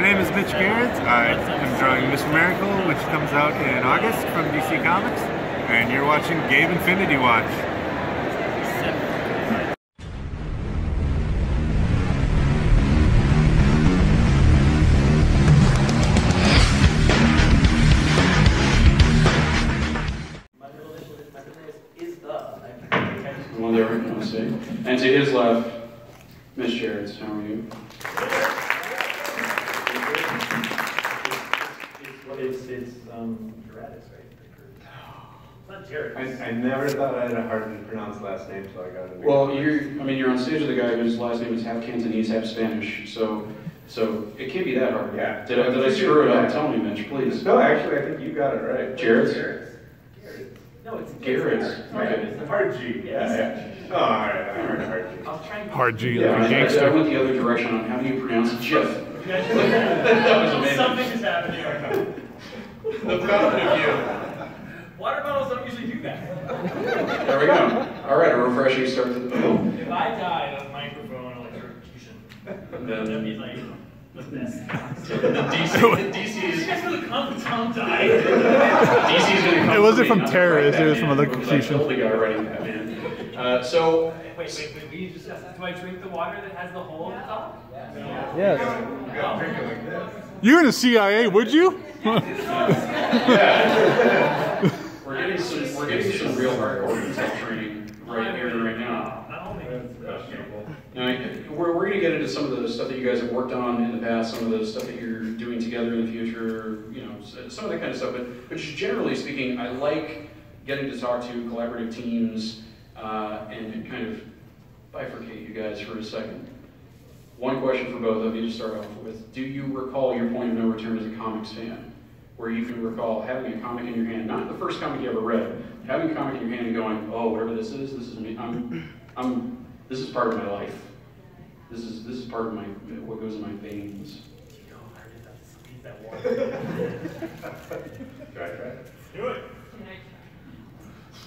name is Mitch Gerads. I am drawing Mr. Miracle, which comes out in August from DC Comics, and you're watching Gabe Infinity Watch. One there, I see. And to his left, Mitch Gerads, how are you? It's Gerads, right? It's not Gerads. I never thought I had a hard to pronounce last name until I got it. well, you're on stage with a guy whose last name is half Cantonese, half Spanish, so it can't be that hard. Yeah. Did I screw it up? Tell me, Mitch, please. No, actually, I think you got it right. Gerads? No, it's Gerads. Right. It's the hard G. Yeah. Oh, all right. I heard hard G. I was trying to... Hard G, Yeah, like a I gangster. went the other direction on how do you pronounce Jeff. That was amazing. Something is happening. The fountain of youth. Water bottles don't usually do that. There we go. All right, a refreshing start to the film. If I died of microphone electrocution, that'd be like the best. DC's. You guys really come Tom died? DC's gonna come. It wasn't for me, from not terrorists, it was from Batman. electrocution. I told the guy writing Batman. So. Wait. Will you just do I drink the water that has the hole at the top? Yes. You gotta drink it like this. You're in the CIA, would you? Yeah. We're getting some real hardcore concept training right here and right now. Not only We're going to get into some of the stuff that you guys have worked on in the past, some of the stuff that you're doing together in the future, you know, some of that kind of stuff. But just generally speaking, I like getting to talk to collaborative teams and kind of bifurcate you guys for a second. One question for both of you to start off with. Do you recall your point of no return as a comics fan? Where you can recall having a comic in your hand, not the first comic you ever read, having a comic in your hand and going, oh, whatever this is me. This is part of my life. This is part of my what goes in my veins. Do you know how hard it is to squeeze that water? Try it. Do it.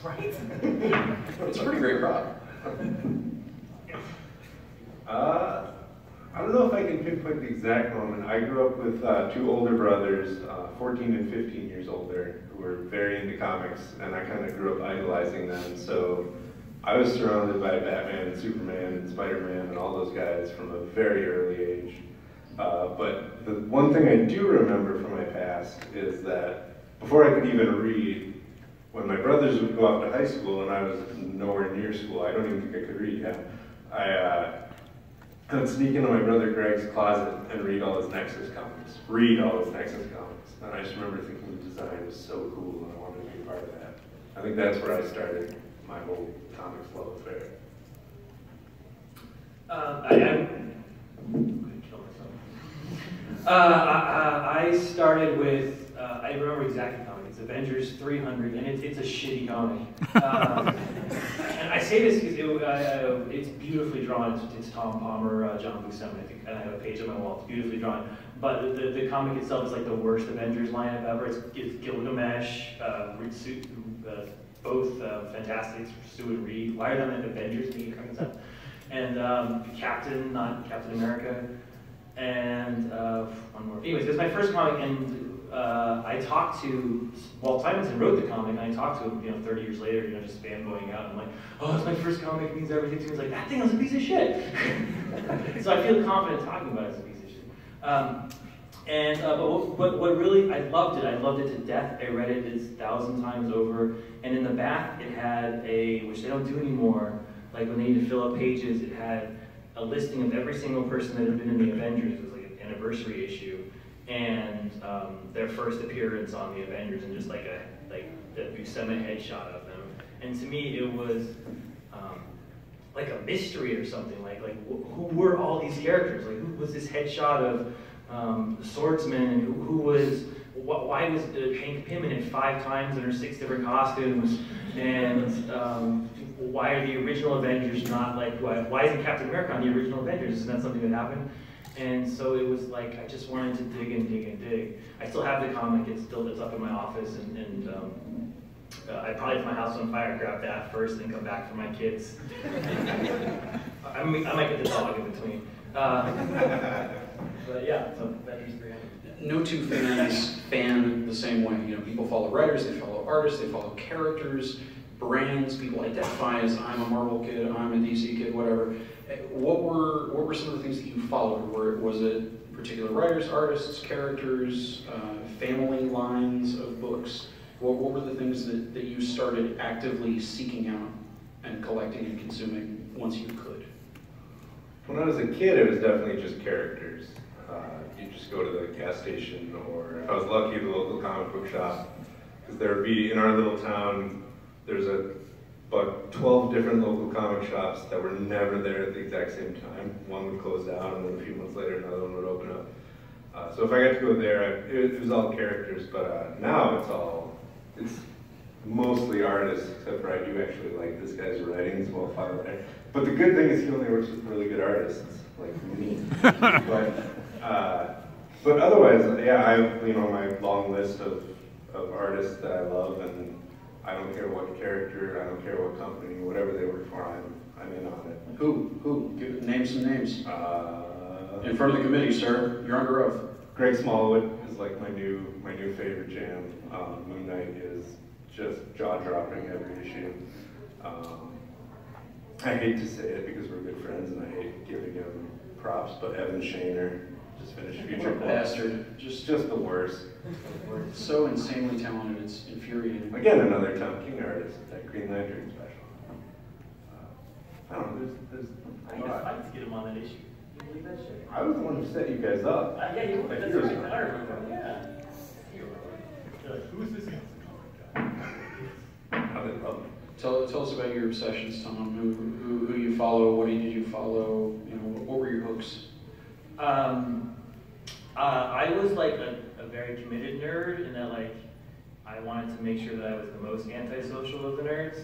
Right? It's a pretty great product. I don't know if I can pinpoint the exact moment. I grew up with two older brothers, 14 and 15 years older, who were very into comics, and I kind of grew up idolizing them. So I was surrounded by Batman and Superman and Spider-Man and all those guys from a very early age. But the one thing I do remember from my past is that before I could even read, when my brothers would go off to high school and I was nowhere near school, I don't even think I could read yet, I'd sneak into my brother Greg's closet and read all his Nexus comics. And I just remember thinking the design was so cool and I wanted to be part of that. I think that's where I started my whole comics love affair. I started with, I remember exactly the comic. It's Avengers 300, and it's a shitty comic. And I say this because it's beautifully drawn. It's Tom Palmer, John Buscema, I think, and I have a page on my wall. It's beautifully drawn. But the comic itself is like the worst Avengers lineup ever. It's Gilgamesh, both fantastic, Sue and Reed. Why are they in Avengers media concept? And Captain, not Captain America. And one more. Anyways, it's my first comic, and I talked to Walt Simonson, wrote the comic, and I talked to him, 30 years later, just fanboying out. I'm like, oh, it's my first comic, it means everything to me. He's like, that thing was a piece of shit. So I feel confident talking about it as a piece of shit. But what really, I loved it to death. I read it 1,000 times over, and in the back it had which they don't do anymore, like when they need to fill up pages, it had a listing of every single person that had been in the Avengers. It was like an anniversary issue, and their first appearance on the Avengers, and just like the Buscema headshot of them. And to me, it was like a mystery or something. Like who were all these characters? Like who was this headshot of the swordsman? And who was? Why was Hank Pym in it 5 times under 6 different costumes? And why are the original Avengers not like, why isn't Captain America on the original Avengers? Isn't that something that happened? And so it was like, I just wanted to dig and dig and dig. I still have the comic, it's up in my office, and I'd probably, if my house was on fire, grab that first and then come back for my kids. I might get the dog in between. But yeah, so Avengers 300. No two fans fan the same way. You know, people follow writers, they follow artists, they follow characters, brands. People identify as I'm a Marvel kid, I'm a DC kid, whatever. What were some of the things that you followed? Was it particular writers, artists, characters, family lines of books? What were the things that you started actively seeking out and collecting and consuming once you could? When I was a kid, it was definitely just characters. You just go to the gas station, or if I was lucky, the local comic book shop. Because there would be, in our little town, there's about 12 different local comic shops that were never there at the exact same time. One would close down, and then a few months later, another one would open up. So if I got to go there, it was all characters, but now it's mostly artists, except for I do actually like this guy's writing as well. But the good thing is he only works with really good artists, like me. But otherwise, yeah, I have my long list of artists that I love, and I don't care what character, I don't care what company, whatever they work for, I'm in on it. Who? Name some names. In front of the committee, sir. You're under oath. Greg Smallwood is like my new favorite jam. Moon Knight is just jaw-dropping every issue. I hate to say it because we're good friends and I hate giving him props, but Evan Shaner just finished Future Book. Bastard. Just the worst. So insanely talented, it's infuriating. Again, another Tom King artist, that Green Lantern special. I don't know, there's I had to fight to get him on that issue. Can you believe that shit? I was the one who set you guys up. Yeah, you were. That's right. I remember. Yeah. You're like, who's this guy? How they love him. Tell us about your obsessions, Tom. Who you follow? What did you follow? You know, what were your hooks? I was like a very committed nerd in that like I wanted to make sure that I was the most antisocial of the nerds.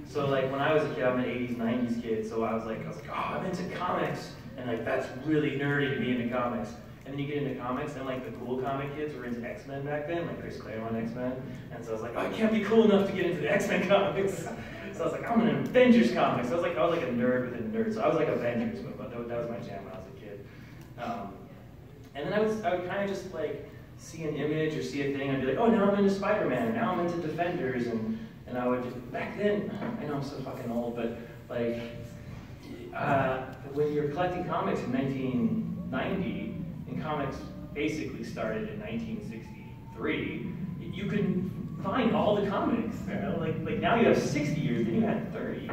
So like when I was a kid, I'm an 80s, 90s kid, so I was like, oh, I'm into comics, and like that's really nerdy to be into comics. And then you get into comics, and like the cool comic kids were into X-Men back then, like Chris Claremont X-Men. And so I was like, oh, I can't be cool enough to get into the X-Men comics. So I was like, I'm an Avengers comics. I was like a nerd within a nerd. So I was like Avengers, but that was my jam when I was a kid. And then I would kind of just like see an image or see a thing, I'd be like, oh, now I'm into Spider-Man, now I'm into Defenders, and I would just, back then, I know I'm so fucking old, but like, when you're collecting comics in 1990, and comics basically started in 1963, you can find all the comics, you know, like now you have 60 years, then you had 30.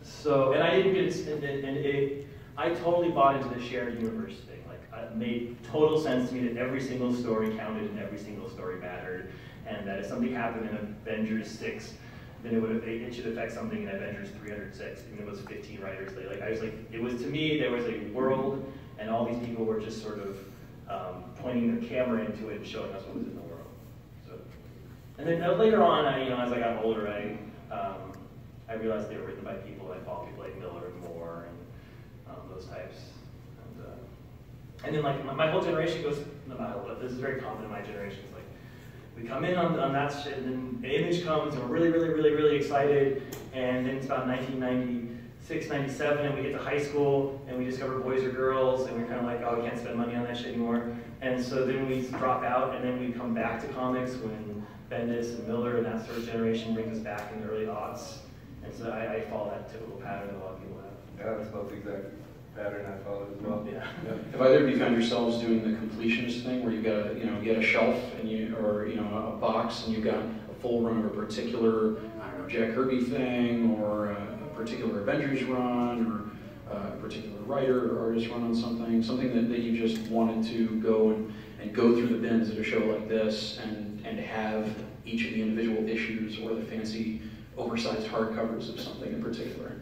So, and I didn't get, I totally bought into the shared universe thing. Like, it made total sense to me that every single story counted and every single story mattered, and that if something happened in Avengers 6, then it should affect something in Avengers 306, even if it was 15 writers later. Like, I was like, it was, to me, there was a world, and all these people were just sort of pointing their camera into it and showing us what was in the world. So, and then later on, as I got older, I realized they were written by people, I follow people like Miller and Moore, and those types. And then like my whole generation goes, this is very common in my generation. It's like, we come in on that shit, and then the Image comes, and we're really, really, really, really excited, and then it's about 1996, 97, and we get to high school, and we discover Boys or Girls, and we're kind of like, oh, we can't spend money on that shit anymore. And so then we drop out, and then we come back to comics when Bendis and Miller and that sort of generation brings us back in the early aughts. And so I follow that typical pattern that a lot of people have. Yeah, that's about the exact pattern I follow as well. Yeah. Have either of you found yourselves doing the completionist thing, where you've got a shelf and a box, and you've got a full run of a particular, I don't know, Jack Kirby thing, or a particular Avengers run, or a particular writer or artist run on something that you just wanted to go and go through the bins at a show like this, and have each of the individual issues or the fancy oversized hardcovers of something in particular?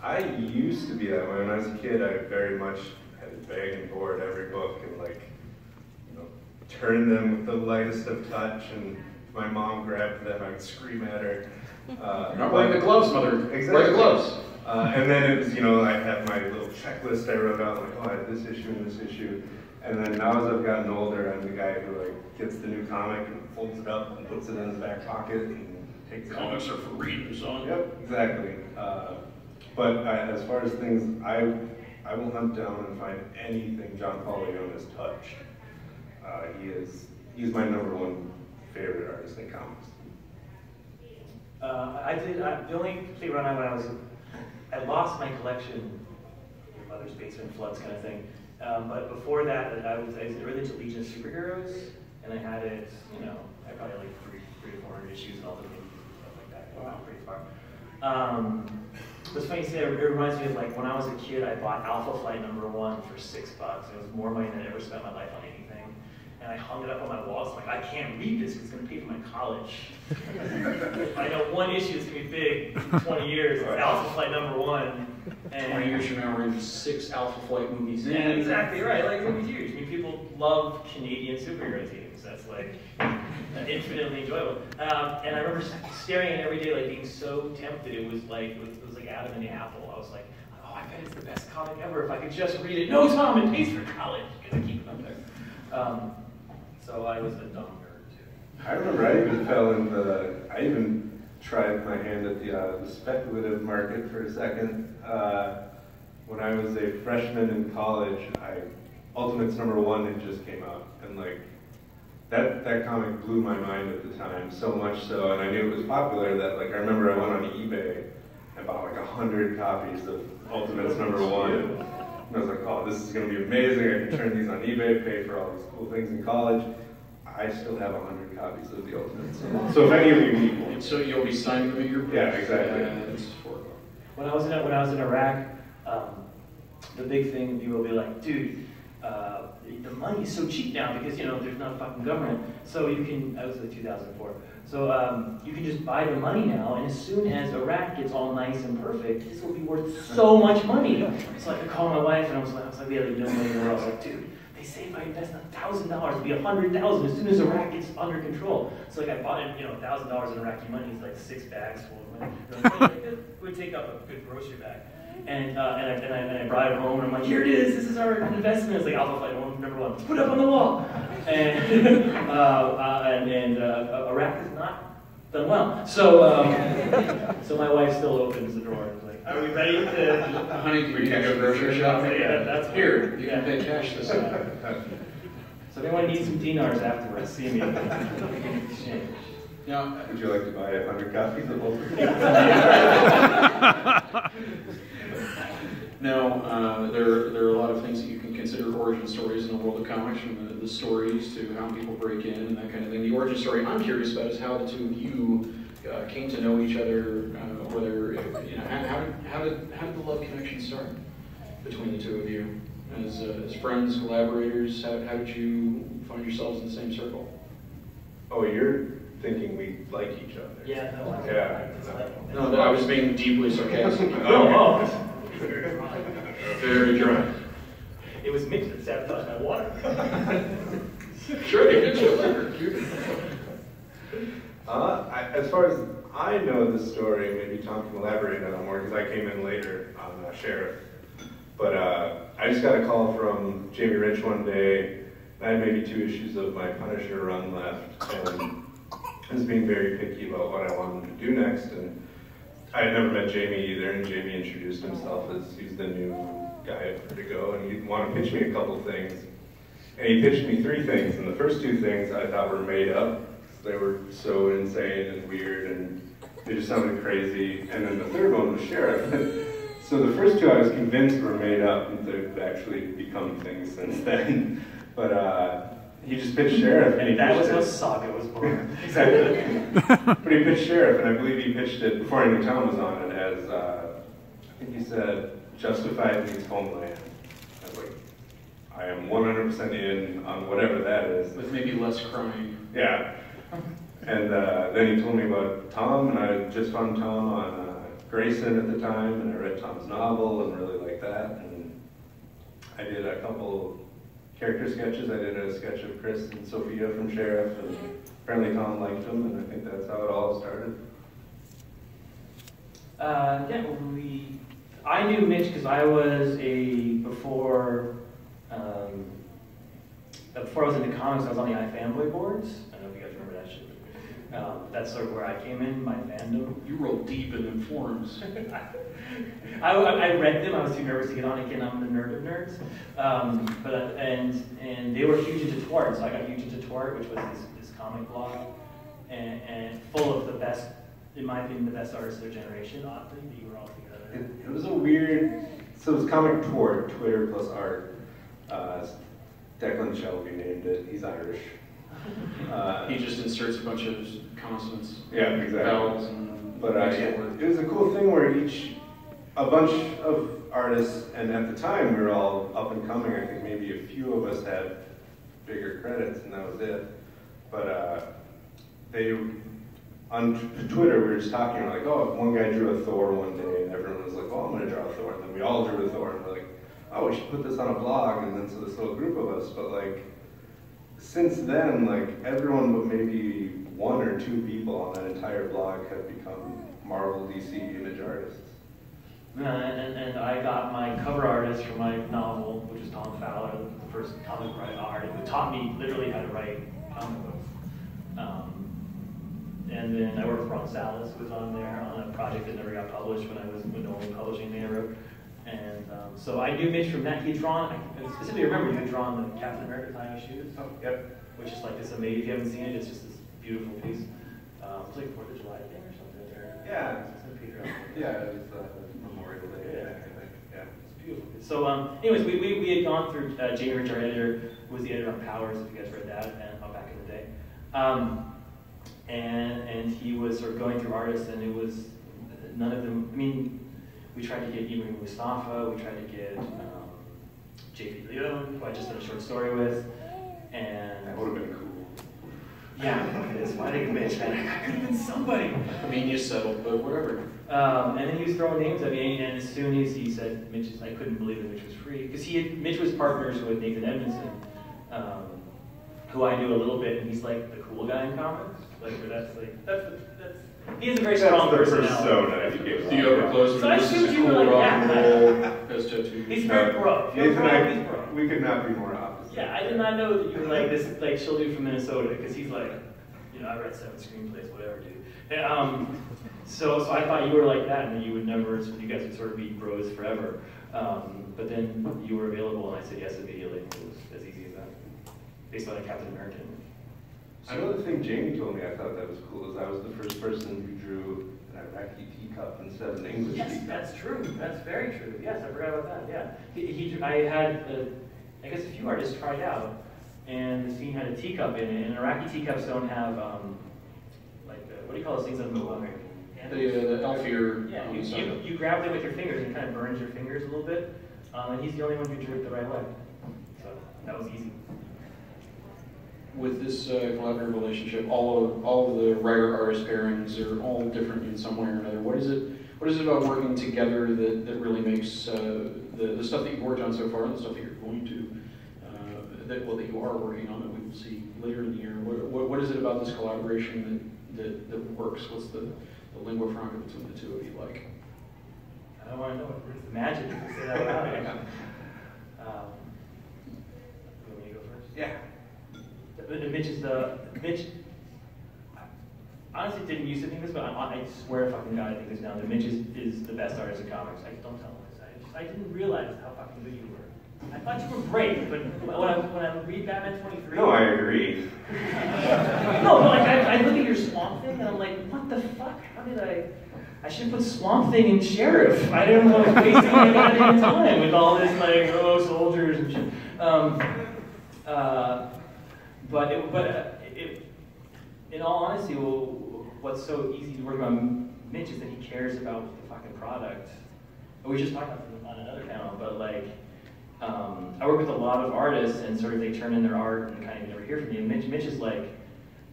I used to be that way. When I was a kid, I very much had to beg and board every book and turn them with the lightest of touch, and if my mom grabbed them, I would scream at her. You're not wearing the gloves, mother. Exactly. Wear the gloves. And then it was, I had my little checklist I wrote out, like, oh, I had this issue and this issue. And then now as I've gotten older, I'm the guy who gets the new comic and folds it up and puts it in his back pocket and takes it. Comics are for reading, son. Yep, exactly. But as far as things, I will hunt down and find anything John Paul Leon has touched. He's my #1 favorite artist in comics. The only complete run I lost my collection, Mother's Basement Floods kind of thing. But before that, I was really into Legion of Superheroes, and I had it, I probably like 300 to 400 issues and all the things and stuff like that. Wow, pretty far. What's funny to say, it reminds me of like when I was a kid, I bought Alpha Flight #1 for $6. It was more money than I ever spent in my life on anything. And I hung it up on my wall. So I'm like, I can't read this because it's going to pay for my college. I know one issue is going to be big in 20 years. It's Alpha Flight #1. And 20 years from now, we're in 6 Alpha Flight movies. Yeah, exactly right. Like, it's huge. I mean, people love Canadian superhero teams. That's like infinitely enjoyable. And I remember staring at it every day, like being so tempted. It was like Adam and the Apple. I was like, oh, I bet it's the best comic ever if I could just read it. No, Tom, it pays for college. You gotta keep it up there. So I was a dumb nerd too. I remember I even tried my hand at the speculative market for a second. When I was a freshman in college, Ultimates #1 had just came out, and like that comic blew my mind at the time, so much so, and I knew it was popular that like I remember I went on eBay and bought like 100 copies of Ultimates #1. And I was like, oh, this is going to be amazing. I can turn these on eBay, pay for all these cool things in college. I still have 100 copies of the Ultimates. So if any of you need one. So you'll be signing them at your place? Yeah, exactly. That's horrible. When I was in Iraq, the big thing, people will be like, dude, the money is so cheap now because there's not a fucking government. So you can, I was like 2004. So you can just buy the money now, and as soon as Iraq gets all nice and perfect, this will be worth so much money. So I could call my wife, and I was like, we had like no money in the world. I was like, dude, they say if I invest $1,000, it'll be $100,000 as soon as Iraq gets under control. So like I bought it, $1,000 in Iraqi money is like 6 bags full of money. It would take up a good grocery bag. And I brought it home, and I'm like, here it is, this is our investment. It's like Alpha Flight #1, let's put it up on the wall. And Iraq has not done well. So so my wife still opens the drawer and is like, are we ready to? Honey, can we catch a grocery shop? Yeah, that's here. You can pay cash this time. So if anyone needs some dinars afterwards, see me. Now, Would you like to buy 100 copies of Ultimates? Now, there are a lot of things that you can consider origin stories in the world of comics, from the stories to how people break in and that kind of thing. The origin story I'm curious about is how the two of you came to know each other. How did the love connection start between the two of you as friends, collaborators? How did you find yourselves in the same circle? Oh, you're thinking we like each other. Yeah, no, Yeah. No, I was being deeply sarcastic. Oh. Very dry. It was Mitch that sabotaged my water. Sure, you did. As far as I know the story, maybe Tom can elaborate on it more because I came in later on Sheriff. But I just got a call from Jamie Rich one day. I had maybe 2 issues of my Punisher run left, and I was being very picky about what I wanted to do next. And I had never met Jamie either, and Jamie introduced himself as he's the new guy at Vertigo, and he'd want to pitch me a couple things. And he pitched me 3 things, and the first 2 things I thought were made up. They were so insane and weird, and they just sounded crazy. And then the third one was Sheriff. So the first 2 I was convinced were made up, and they've actually become things since then. But he just pitched Sheriff, and that was how Saga was born. Exactly. But he pitched Sheriff, and I believe he pitched it before I knew Tom was on it as, I think he said, Justified means Homeland. I was like, I am 100% in on whatever that is. With maybe less crying. Yeah. And then he told me about Tom, and I just found Tom on Grayson at the time, and I read Tom's novel and really liked that. And I did a couple character sketches. I did a sketch of Chris and Sophia from Sheriff, and apparently Tom liked them, and I think that's how it all started. I knew Mitch because I was before I was into comics, I was on the iFanboy boards. I don't know if you guys remember that shit. That's sort of where I came in, my fandom. You roll deep in them forums. I read them. I was too nervous to get on again. I'm the nerd of nerds. And they were huge into Twart, so I got huge into Twart, which was this comic blog, and full of the best, in my opinion, the best artists of their generation. Oddly, that you were all together. It was a weird. So it was comic Twart, Twitter plus art. Declan Shelby named it. He's Irish. He just inserts a bunch of consonants. Yeah, exactly. Vowels and but it was a cool thing where a bunch of artists, and at the time we were all up and coming. I think maybe a few of us had bigger credits, and that was it. But they on Twitter we were just talking like, oh, one guy drew a Thor one day, and everyone was like, well, I'm going to draw a Thor, and then we all drew a Thor, and we're like, oh, we should put this on a blog, and then so this little group of us, but like. Since then, like everyone but maybe one or two people on that entire blog have become Marvel DC image artists. And I got my cover artist for my novel, which is Tom Fowler, the first comic artist who taught me literally how to write comic books. And then I worked with Ron Salas, who was on there on a project that never got published when no one publishing me I wrote. And so I knew Mitch from that. He had drawn, I specifically remember he had drawn the Captain America Tying Shoes. Oh, yep. Which is like this amazing, if you haven't seen it, it's just this beautiful piece. It's like 4th of July thing or something. Yeah. Yeah, it was Memorial Day. Yeah. It's beautiful. So anyways, we had gone through, Jamie Rich, our editor, who was the editor on Powers, if you guys read that, and back in the day. And he was sort of going through artists, and it was, none of them, I mean, we tried to get Ibrahim Mustafa, we tried to get J.P. Leone, who I just did a short story with, and... That would have been cool. Yeah, it is. Why did Mitch, man? I could have been somebody. I mean, you settled, but whatever. And then he was throwing names at me, and as soon as he said Mitch, I couldn't believe that Mitch was free, because Mitch was partners with Nathan Edmondson, who I knew a little bit, and he's like the cool guy in comics. He has a very strong personality. Do you ever close So I this is assumed a you cool were like, rock and roll yeah. as tattoo? He's very pro. Nathan and I, He's pro. we could not be more opposite. Yeah, I did not know that you were like this, like chill dude from Minnesota, because he's like, you know, I read 7 screenplays, whatever, dude. And, so I thought you were like that, and that you would never, you guys would sort of be bros forever. But then you were available, and I said yes immediately. It was as easy as that, based on a Captain American. Another thing Jamie told me I thought that was cool is I was the first person who drew an Iraqi teacup instead of an English Yes, teacup. that's true. That's very true. Yes, I forgot about that. Yeah, I had, I guess, a few artists try it out, and the scene had a teacup in it. And Iraqi teacups don't have what do you call those things on the book? The Alfier. Yeah, you grab them with your fingers and it kind of burns your fingers a little bit. And he's the only one who drew it the right way, so that was easy. With this collaborative relationship, all of the writer-artist pairings are all different in some way or another. What is it about working together that really makes the stuff that you've worked on so far and the stuff that you're going to, that you are working on that we will see later in the year? What is it about this collaboration that works? What's the lingua franca between the two of you like? I don't want to know what the magic is to say that out loud. You want me to go first? Yeah. Mitch, I honestly didn't used to think this, but I swear to fucking God I think this now, that Mitch is the best artist in comics. Don't tell him this. I didn't realize how fucking good you were. I thought you were great, but when I read Batman 23... No, I agree. No, but like, I look at your Swamp Thing, and I'm like, what the fuck? How did I should put Swamp Thing in Sheriff. I didn't want to waste any goddamn time with all this, like, soldiers and shit. In all honesty, what's so easy to work on Mitch is that he cares about the fucking product. We just talked about it on another panel, but like, I work with a lot of artists, and sort of they turn in their art and kind of never hear from me. And Mitch is like,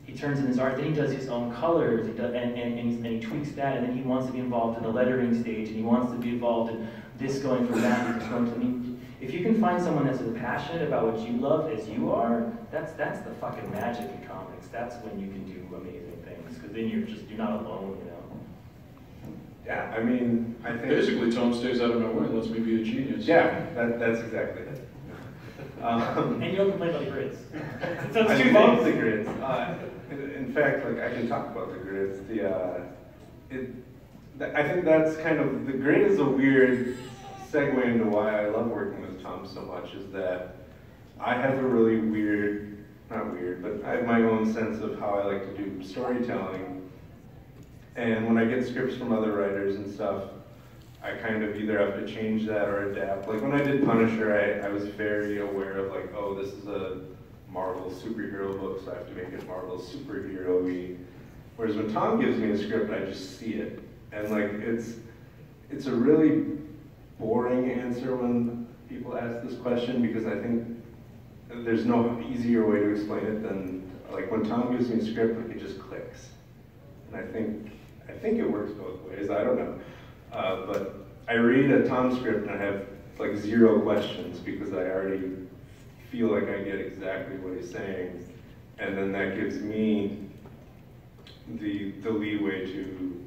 he turns in his art, then he does his own colors, and he tweaks that, and then he wants to be involved in the lettering stage, and he wants to be involved in this going from that, and this going to, I mean, if you can find someone that's as passionate about what you love as you are, that's the fucking magic in comics. That's when you can do amazing things, because then you're not alone, you know. Yeah, I mean, I think... Basically, Tom stays out of my way and lets me be a genius. Yeah, that's exactly it. And you don't complain about the grids. So I it's two love things. the grids. In fact, like I can talk about the grids. I think that's kind of, the grid is a weird segue into why I love working with Tom so much, is that I have a really weird, not weird, but I have my own sense of how I like to do storytelling. And when I get scripts from other writers and stuff, I kind of either have to change that or adapt. Like when I did Punisher, I was very aware of like, oh, this is a Marvel superhero book, so I have to make it Marvel superhero-y. Whereas when Tom gives me a script, I just see it. And like, it's a really boring answer when people ask this question, because I think there's no easier way to explain it than, like when Tom gives me a script, like, it just clicks. And I think it works both ways, I don't know. But I read a Tom script and I have like 0 questions because I already feel like I get exactly what he's saying. And then that gives me the leeway to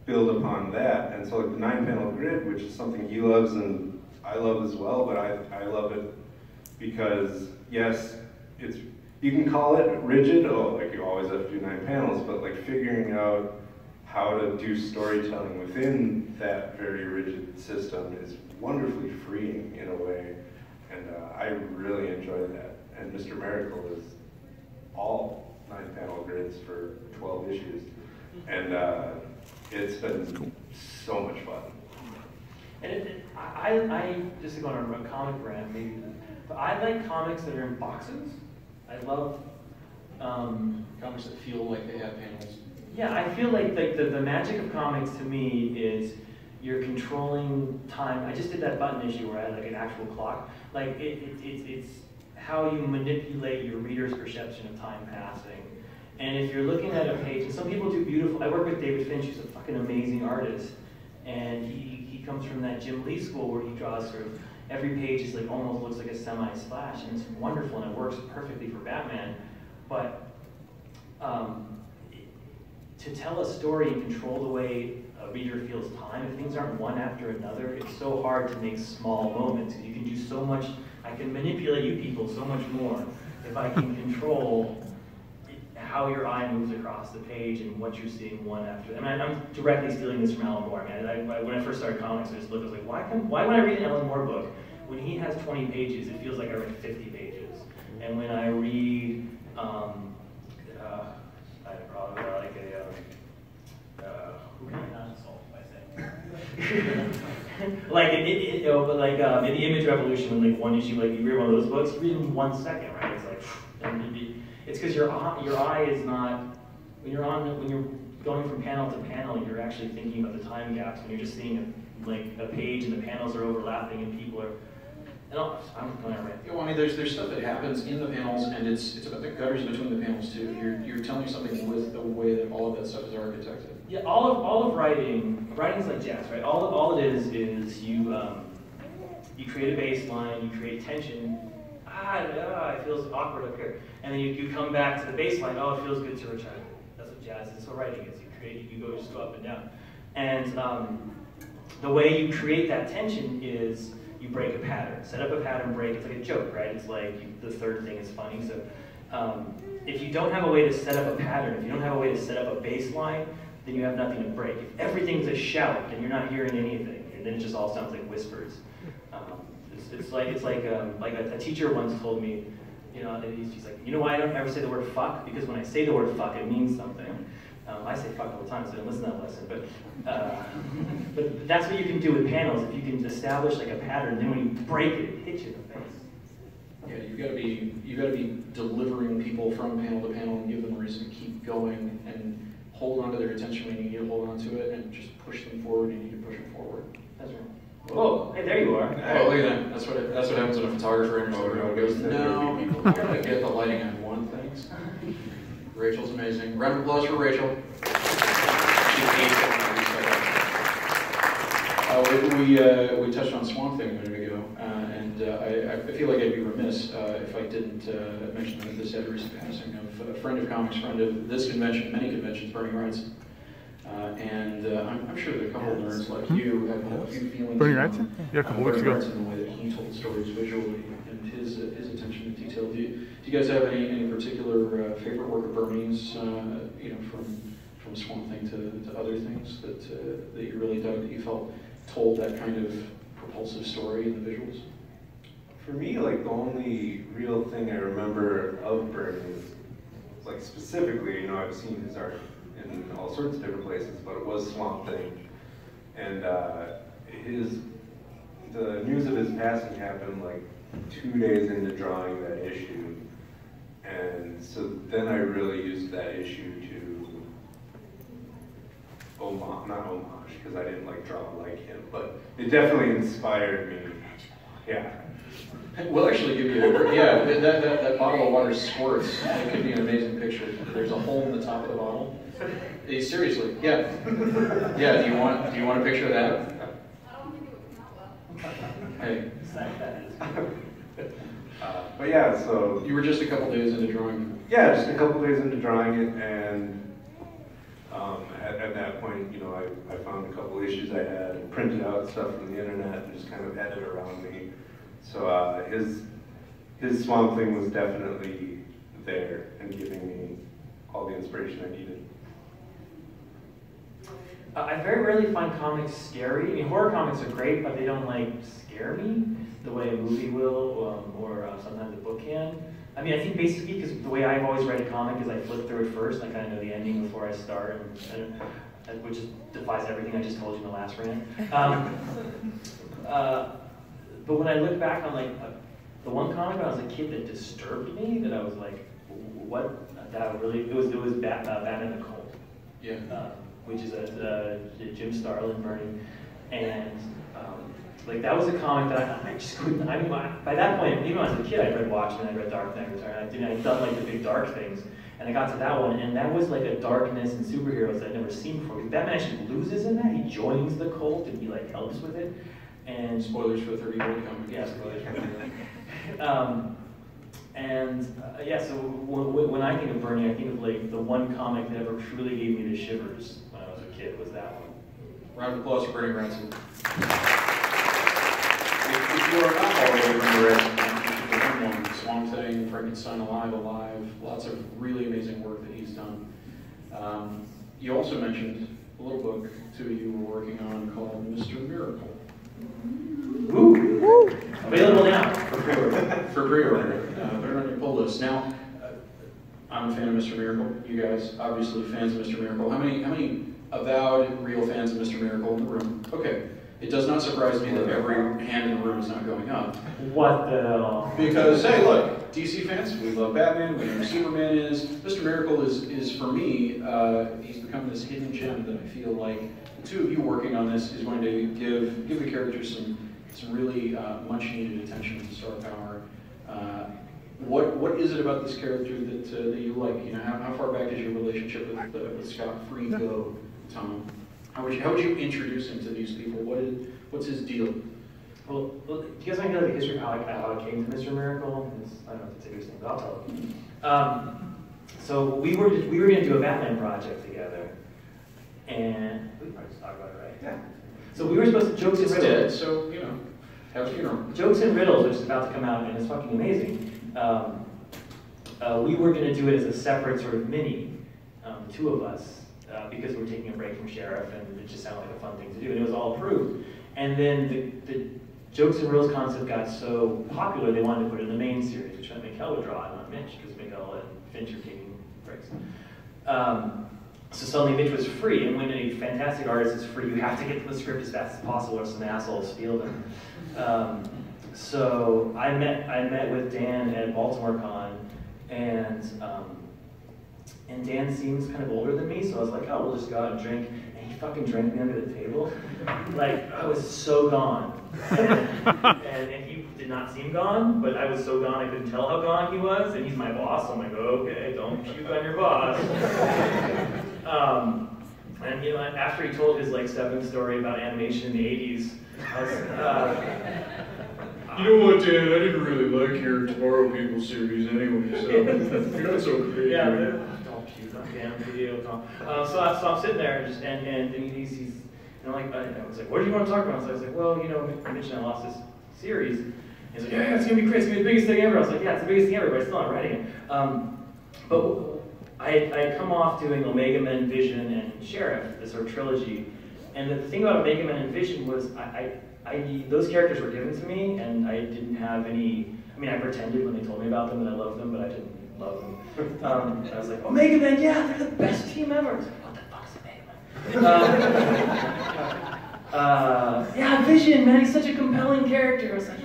build upon that. And so like the 9-panel grid, which is something he loves and I love as well, but I love it because, yes, you can call it rigid, like you always have to do 9 panels, but like figuring out how to do storytelling within that very rigid system is wonderfully freeing in a way, and I really enjoy that. And Mr. Miracle is all 9-panel grids for 12 issues, and it's been so much fun. And I just to go on a comic brand, maybe, but I like comics that are in boxes. I love Comics that feel like they have panels. Yeah, I feel like the magic of comics to me is you're controlling time. I just did that button issue where I had like an actual clock. Like it's how you manipulate your reader's perception of time passing. And if you're looking at a page, and some people do beautiful. I work with David Finch, who's a fucking amazing artist, and he comes from that Jim Lee school where he draws sort of every page is like almost looks like a semi-splash, and it's wonderful and it works perfectly for Batman. But to tell a story and control the way a reader feels time, if things aren't one after another, it's so hard to make small moments. You can do so much, I can manipulate you people so much more if I can control how your eye moves across the page and what you're seeing one after. I mean, I'm directly stealing this from Alan Moore. I mean, when I first started comics, I just looked, I was like, why would I read an Alan Moore book? When he has 20 pages, it feels like I read 50 pages. And when I read, I probably like who can I not insult by saying? Like, you know, but like in the Image Revolution, when like one issue, like you read one of those books, you read it in 1 second, right? It's like, and it's because your eye is not, when you're going from panel to panel, you're actually thinking about the time gaps. When you're just seeing a page and the panels are overlapping and people are, I'm going to rant. Yeah, well, I mean, there's stuff that happens in the panels, and it's about the gutters between the panels too. You're telling something with the way that all of that stuff is architected. Yeah, all of writing's like jazz, right? All it is you create a baseline, you create tension. It feels awkward up here, and then you come back to the baseline. Oh, it feels good to return. That's what jazz is. So writing is you just go up and down, and the way you create that tension is you break a pattern. Set up a pattern, break. It's like a joke, right? It's like the third thing is funny. So if you don't have a way to set up a pattern, if you don't have a way to set up a baseline, then you have nothing to break. If everything's a shout, then you're not hearing anything, and then it just all sounds like whispers. It's like a teacher once told me, you know, she's like, you know why I don't ever say the word fuck? Because when I say the word fuck, it means something. I say fuck all the time, so I didn't listen to that lesson. But that's what you can do with panels. If you can establish like a pattern, then when you break it, it hits you in the face. Yeah, you got to be delivering people from panel to panel and give them a reason to keep going and hold on to their attention when you need to hold on to it, and just push them forward. You need to push them forward. That's right. Whoa, hey, there you are. Oh, look at that. That's what happens when a photographer enters the room and goes, no, I gotta get the lighting on one thing. Rachel's amazing. Round of applause for Rachel. We touched on Swamp Thing a minute ago, and I feel like I'd be remiss if I didn't mention that this had a recent passing of a friend of comics, friend of this convention, many conventions, Bernie Wrights. I'm sure that a couple of nerds like you have a few feelings Bernie on Wrightson? Yeah, a couple weeks ago. Wrightson, the way that he told stories visually and his attention to detail. Do you guys have any particular favorite work of Bernie's, from Swamp Thing to other things that you really dug, that you felt told that kind of propulsive story in the visuals? For me, like, the only real thing I remember of Bernie is, like, specifically, I've seen his art in all sorts of different places, but it was Swamp Thing. And the news of his passing happened like 2 days into drawing that issue. And so then I really used that issue to not homage, because I didn't like draw like him, but it definitely inspired me. Yeah. We'll actually give you that bottle of water squirts. It could be an amazing picture. There's a hole in the top of the bottle. Seriously, yeah. Yeah, do you want a picture of that? I don't think it would come out well. Hey. But yeah, so... You were just a couple days into drawing. Yeah, just a couple days into drawing it, and at that point, I found a couple issues I had and printed out stuff from the internet and just kind of had it around me. So his Swamp Thing was definitely there and giving me all the inspiration I needed. I very rarely find comics scary. I mean, horror comics are great, but they don't scare me the way a movie will, or sometimes a book can. I mean, I think basically because the way I've always read a comic is I flip through it first, and I kind of know the ending before I start, which just defies everything I just told you in the last rant. But when I look back on the one comic when I was a kid that disturbed me, that I was like, what? That really, it was Batman the Cult. Yeah. Which is a Jim Starlin, Bernie, and that was a comic that I just couldn't. I mean, by that point, even when I was a kid, I read Watchmen, I read Dark Knight Returns, I'd done the big dark things, and I got to that one, and that was like a darkness and superheroes that I'd never seen before. Because Batman actually loses in that; he joins the cult and he helps with it. And spoilers for the 30-year-old comic. Yeah, spoilers for so when I think of Bernie, I think of the one comic that ever truly gave me the shivers when I was a kid was that one. Round of applause for Bernie Wrightson. If you are not already remember Swamp Thing, Frankenstein Alive, lots of really amazing work that he's done. You also mentioned a little book, two of you were working on, called Mr. Miracle. Ooh. Available now for pre-order. Put it on your pull list. Now, I'm a fan of Mr. Miracle. You guys, obviously fans of Mr. Miracle. How many avowed, real fans of Mr. Miracle in the room? Okay. It does not surprise me that every hand in the room is not going up. What the hell? Because, hey, look, DC fans, we love Batman, we know who Superman is. Mr. Miracle is for me, he's become this hidden gem that I feel like the two of you working on this is going to give the characters some really much needed attention and star power. What is it about this character that you like? How far back is your relationship with Scott Free go, Tom? How would you introduce him to these people? What's his deal? Well, do you guys want to know the history of how I came to Mr. Miracle? I don't know if it's interesting, but I'll tell you. So we were going to do a Batman project together, and we probably just talked about it, right? Yeah. So we were supposed to Jokes and Riddles. Dead, so have a funeral. Jokes and Riddles, which is about to come out, and it's fucking amazing. We were going to do it as a separate sort of mini, the two of us. Because we were taking a break from Sheriff, and it just sounded like a fun thing to do, and it was all approved. And then the Jokes and Riddles concept got so popular, they wanted to put it in the main series, which meant Mikkel would draw it, not Mitch, because Mikkel and Finch are taking breaks. So suddenly Mitch was free, and when a fantastic artist is free, you have to get to the script as fast as possible, or some assholes steal them. So I met with Dan at BaltimoreCon, and Dan seems kind of older than me, so I was like, oh, we'll just go out and drink. And he fucking drank me under the table. I was so gone. And he did not seem gone, but I was so gone I couldn't tell how gone he was. And he's my boss, so I'm like, okay, don't puke on your boss. And after he told his stepping story about animation in the 80s, I was, you know what, Dan? I didn't really like your Tomorrow People series anyway, so you're not so crazy. Yeah, don't puke goddamn video call. So I'm sitting there and he's and I was like, what do you want to talk about? So I was like, well, you know, I mentioned I lost this series. He's like, yeah, it's gonna be great. It's gonna be the biggest thing ever. I was like, yeah, it's the biggest thing ever, but I'm still not writing it. But I had come off doing Omega Men, Vision, and Sheriff, this sort of trilogy. And the thing about Omega Men and Vision was those characters were given to me, and I didn't have any. I mean, I pretended when they told me about them that I loved them, but I didn't love them. I was like, Omega Men, yeah, they're the best team ever. I was like, what the fuck's Omega Men? Yeah, Vision, man, he's such a compelling character. I was like,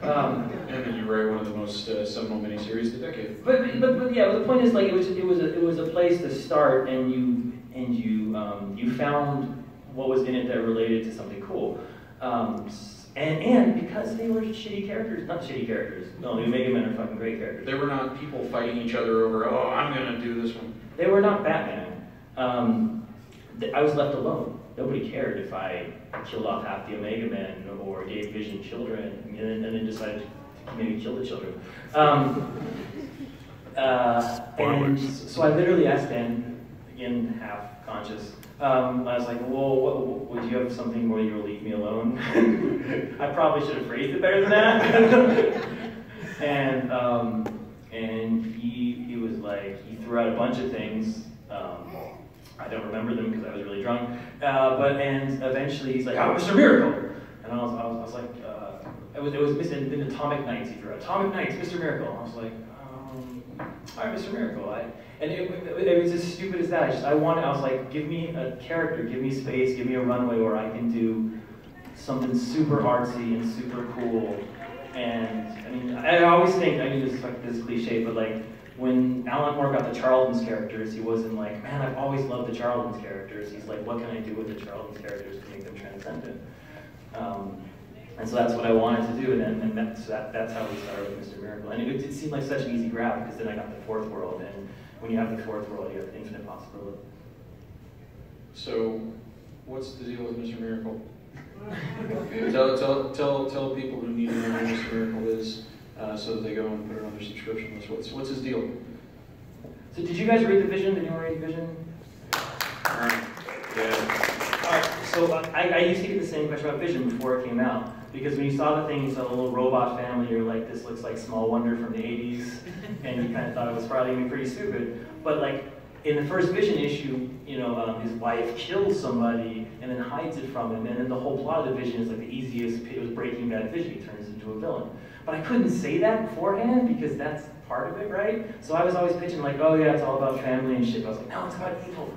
and then you write one of the most seminal miniseries of the decade. But yeah, the point is like it was a place to start, and you found what was in it that related to something cool. And because they were shitty characters, not shitty characters. No, the Omega Men are fucking great characters. They were not people fighting each other over, oh, I'm gonna do this one. They were not Batman. I was left alone. Nobody cared if I killed off half the Omega Men or gave Vision children and then decided to maybe kill the children. And so I literally asked Dan, again, half conscious, I was like, well, would you have something where you'll leave me alone? I probably should have phrased it better than that. and he was like, he threw out a bunch of things. I don't remember them because I was really drunk. And eventually he's like, oh, Mr. Miracle. And I was like, it was in Atomic Knights. He threw out Atomic Knights, Mr. Miracle. I was like, all right, Mr. Miracle. And it was as stupid as that. I was like, give me a character, give me space, give me a runway where I can do something super artsy and super cool. And I mean, I always think, I mean, this is cliche, but like, when Alan Moore got the Charlton's characters, he wasn't like, man, I've always loved the Charlton's characters. He's like, what can I do with the Charlton's characters to make them transcendent? And so that's what I wanted to do, and that's how we started with Mr. Miracle. And it seemed like such an easy grab, because then I got the fourth world, and when you have the fourth world, you have infinite possibility. So, what's the deal with Mr. Miracle? tell people who need to know who Mr. Miracle is, so that they go and put it on their subscription list. What's his deal? So did you guys read the Vision? Did anyone read the Vision? Yeah. So I used to get the same question about Vision before it came out. Because when you saw the thing, you saw the little robot family, you're like, this looks like Small Wonder from the 80s. And you kind of thought it was probably going to be pretty stupid. But like, in the first Vision issue, you know, his wife kills somebody and then hides it from him. And then the whole plot of the Vision is like the easiest, it was Breaking Bad Vision. He turns into a villain. But I couldn't say that beforehand because that's part of it, right? So I was always pitching like, oh yeah, it's all about family and shit. But I was like, no, it's about evil.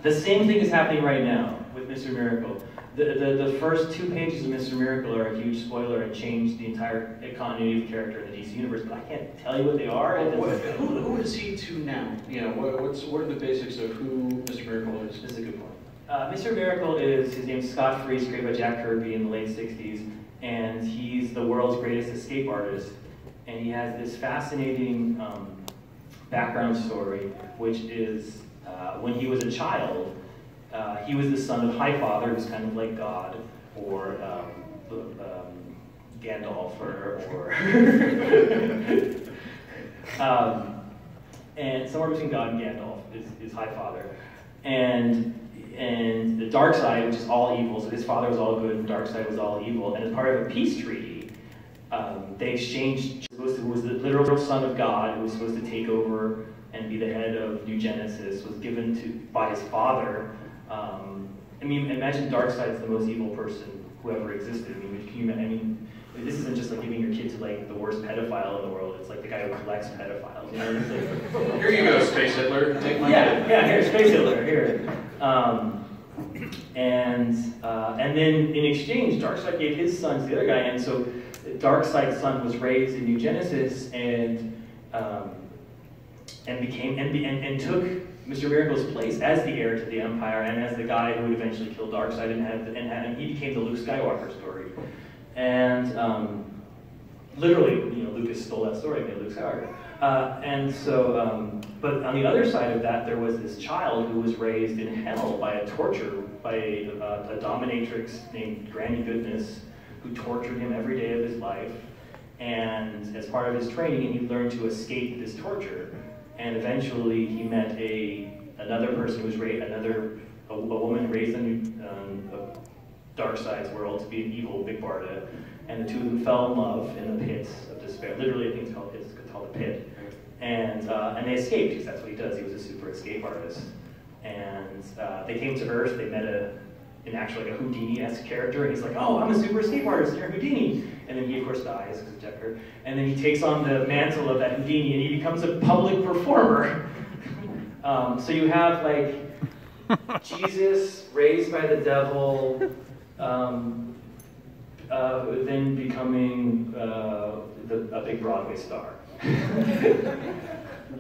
The same thing is happening right now with Mr. Miracle. The first 2 pages of Mr. Miracle are a huge spoiler and change the entire continuity of the character in the DC universe, but I can't tell you what they are. Who is he to now? You know, what are the basics of who Mr. Miracle is? This is a good point. Mr. Miracle his name's Scott Free, created by Jack Kirby in the late 60s, and he's the world's greatest escape artist. And he has this fascinating background story, which is when he was a child, he was the son of Highfather, who's kind of like God, or Gandalf, or and somewhere between God and Gandalf is Highfather, and the dark side, which is all evil. So his father was all good, and dark side was all evil. And as part of a peace treaty, they exchanged. Who was the literal son of God, who was supposed to take over and be the head of New Genesis, was given by his father. I mean, imagine Darkseid's the most evil person who ever existed. I mean, this isn't just like giving your kid to like the worst pedophile in the world. It's like the guy who collects pedophiles. You know? It's like, here you go, Space Hitler. Take my kid. Yeah, here, Space Hitler, here. And then in exchange, Darkseid gave his son to the other guy, and so Darkseid's son was raised in New Genesis and took Mr. Miracle's place as the heir to the Empire and as the guy who would eventually kill Darkseid and he became the Luke Skywalker story. And literally, you know, Lucas stole that story and made Luke Skywalker. But on the other side of that, there was this child who was raised in hell by a dominatrix named Granny Goodness, who tortured him every day of his life. And as part of his training, he learned to escape this torture. and eventually he met another person who was a woman raised in Darkseid's world to be an evil Big Barda, and the two of them fell in love in the pits of despair. Literally, I think it's called the pit. And they escaped, because that's what he does. He was a super escape artist. And they came to Earth. They met like a Houdini-esque character, and he's like, "Oh, I'm a super escape artist. You're Houdini." And then he, of course, dies because of Decker. And then he takes on the mantle of that Houdini, and he becomes a public performer. So you have like Jesus raised by the devil, then becoming a big Broadway star.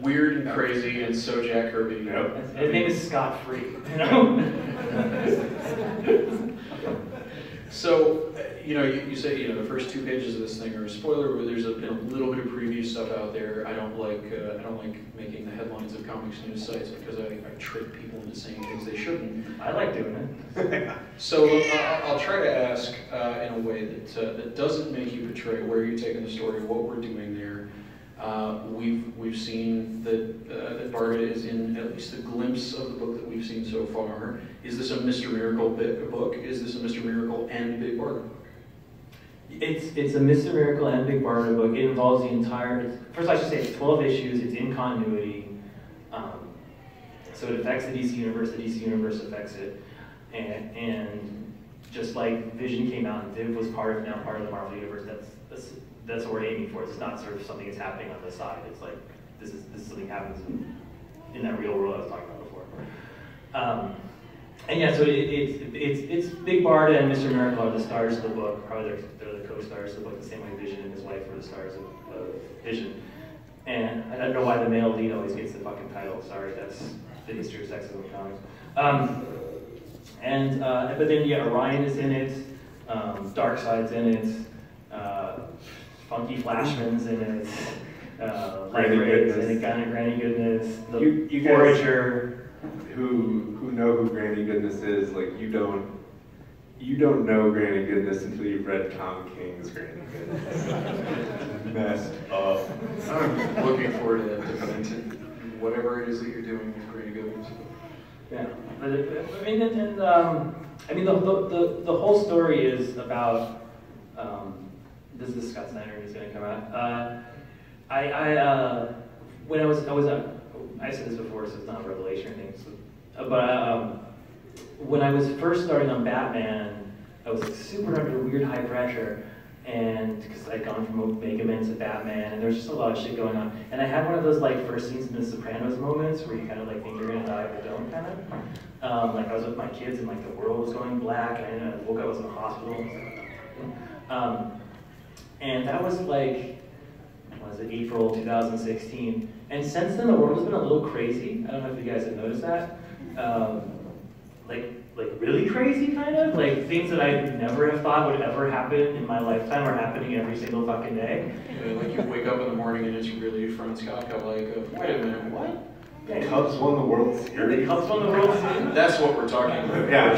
Weird and crazy, and so Jack Kirby. Yep. His name is Scott Free. You know? So, you say the first 2 pages of this thing are a spoiler, but there's been a little bit of preview stuff out there. I don't like making the headlines of comics news sites because I trick people into saying things they shouldn't. I like doing it. So I'll try to ask in a way that doesn't make you betray where you're taking the story, what we're doing there. We've seen that Barda is in at least a glimpse of the book that we've seen so far. Is this a Mr. Miracle book? Is this a Mr. Miracle and Big Barda book? It's a Mr. Miracle and Big Barda book. It involves the entire. First, I should say it's 12 issues. It's in continuity, so it affects the DC universe. The DC universe affects it, and just like Vision came out and Div was now part of the Marvel universe. That's what we're aiming for. It's not sort of something that's happening on the side. It's like this is something happens in that real world I was talking about before. And yeah, so it's Big Barda and Mr. Miracle are the stars of the book. Probably they're the co-stars of the book, the same way Vision and his wife were the stars of Vision. And I don't know why the male lead always gets the fucking title. Sorry, that's the history of sexism in comics. But then Orion is in it. Darkseid's in it. Funky Flashman's in it. Light Rays in it. Granny Goodness. The You Forager. Who know who Granny Goodness is, like you don't know Granny Goodness until you've read Tom King's Granny Goodness. Messed up. I'm looking forward to that definitive, whatever it is that you're doing with Granny Goodness. Yeah, but the whole story is about. This is Scott Snyder who's going to come out. When I said this before, so it's not a revelation or anything. But when I was first starting on Batman, I was like super under weird high pressure, and because I'd gone from Mega Man to Batman, and there was just a lot of shit going on. And I had one of those like first scenes in The Sopranos moments where you kind of like think you're gonna die but don't, kind of. Like I was with my kids and like the world was going black, and I woke up, I was in the hospital. And that was like, April 2016. And since then, the world has been a little crazy. I don't know if you guys have noticed that. Like really crazy, kind of. Like things that I never have thought would ever happen in my lifetime are happening every single fucking day. Like you wake up in the morning and it's really Franz Kafka, like, wait a minute, what? The Cubs won the World Series. The Cubs won the World Series. That's what we're talking about. Yeah.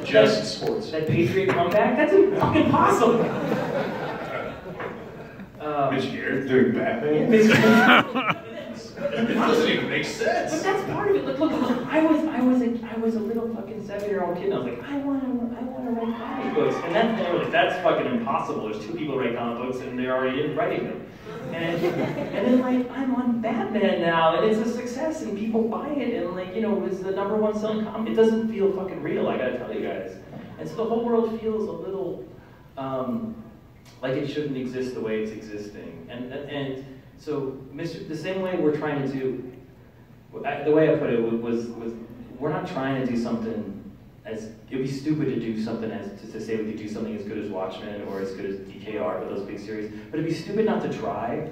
Just sports. That Patriot comeback? That's fucking possible. Mitch Gerads doing Batman. It doesn't even make sense. But that's part of it. Look. I was a little fucking 7-year-old kid, and I was like, I want to write comic books, and they were like, that's fucking impossible. There's 2 people who write comic books, and they're already writing them. And then like I'm on Batman now, and it's a success, and people buy it, and like it's the #1 selling comic. It doesn't feel fucking real. I gotta tell you guys. And so the whole world feels a little like it shouldn't exist the way it's existing, and so the same way we're trying to do, the way I put it was we're not trying to do something as, it'd be stupid to do something to say we could do something as good as Watchmen or as good as DKR, but those big series, but it'd be stupid not to try.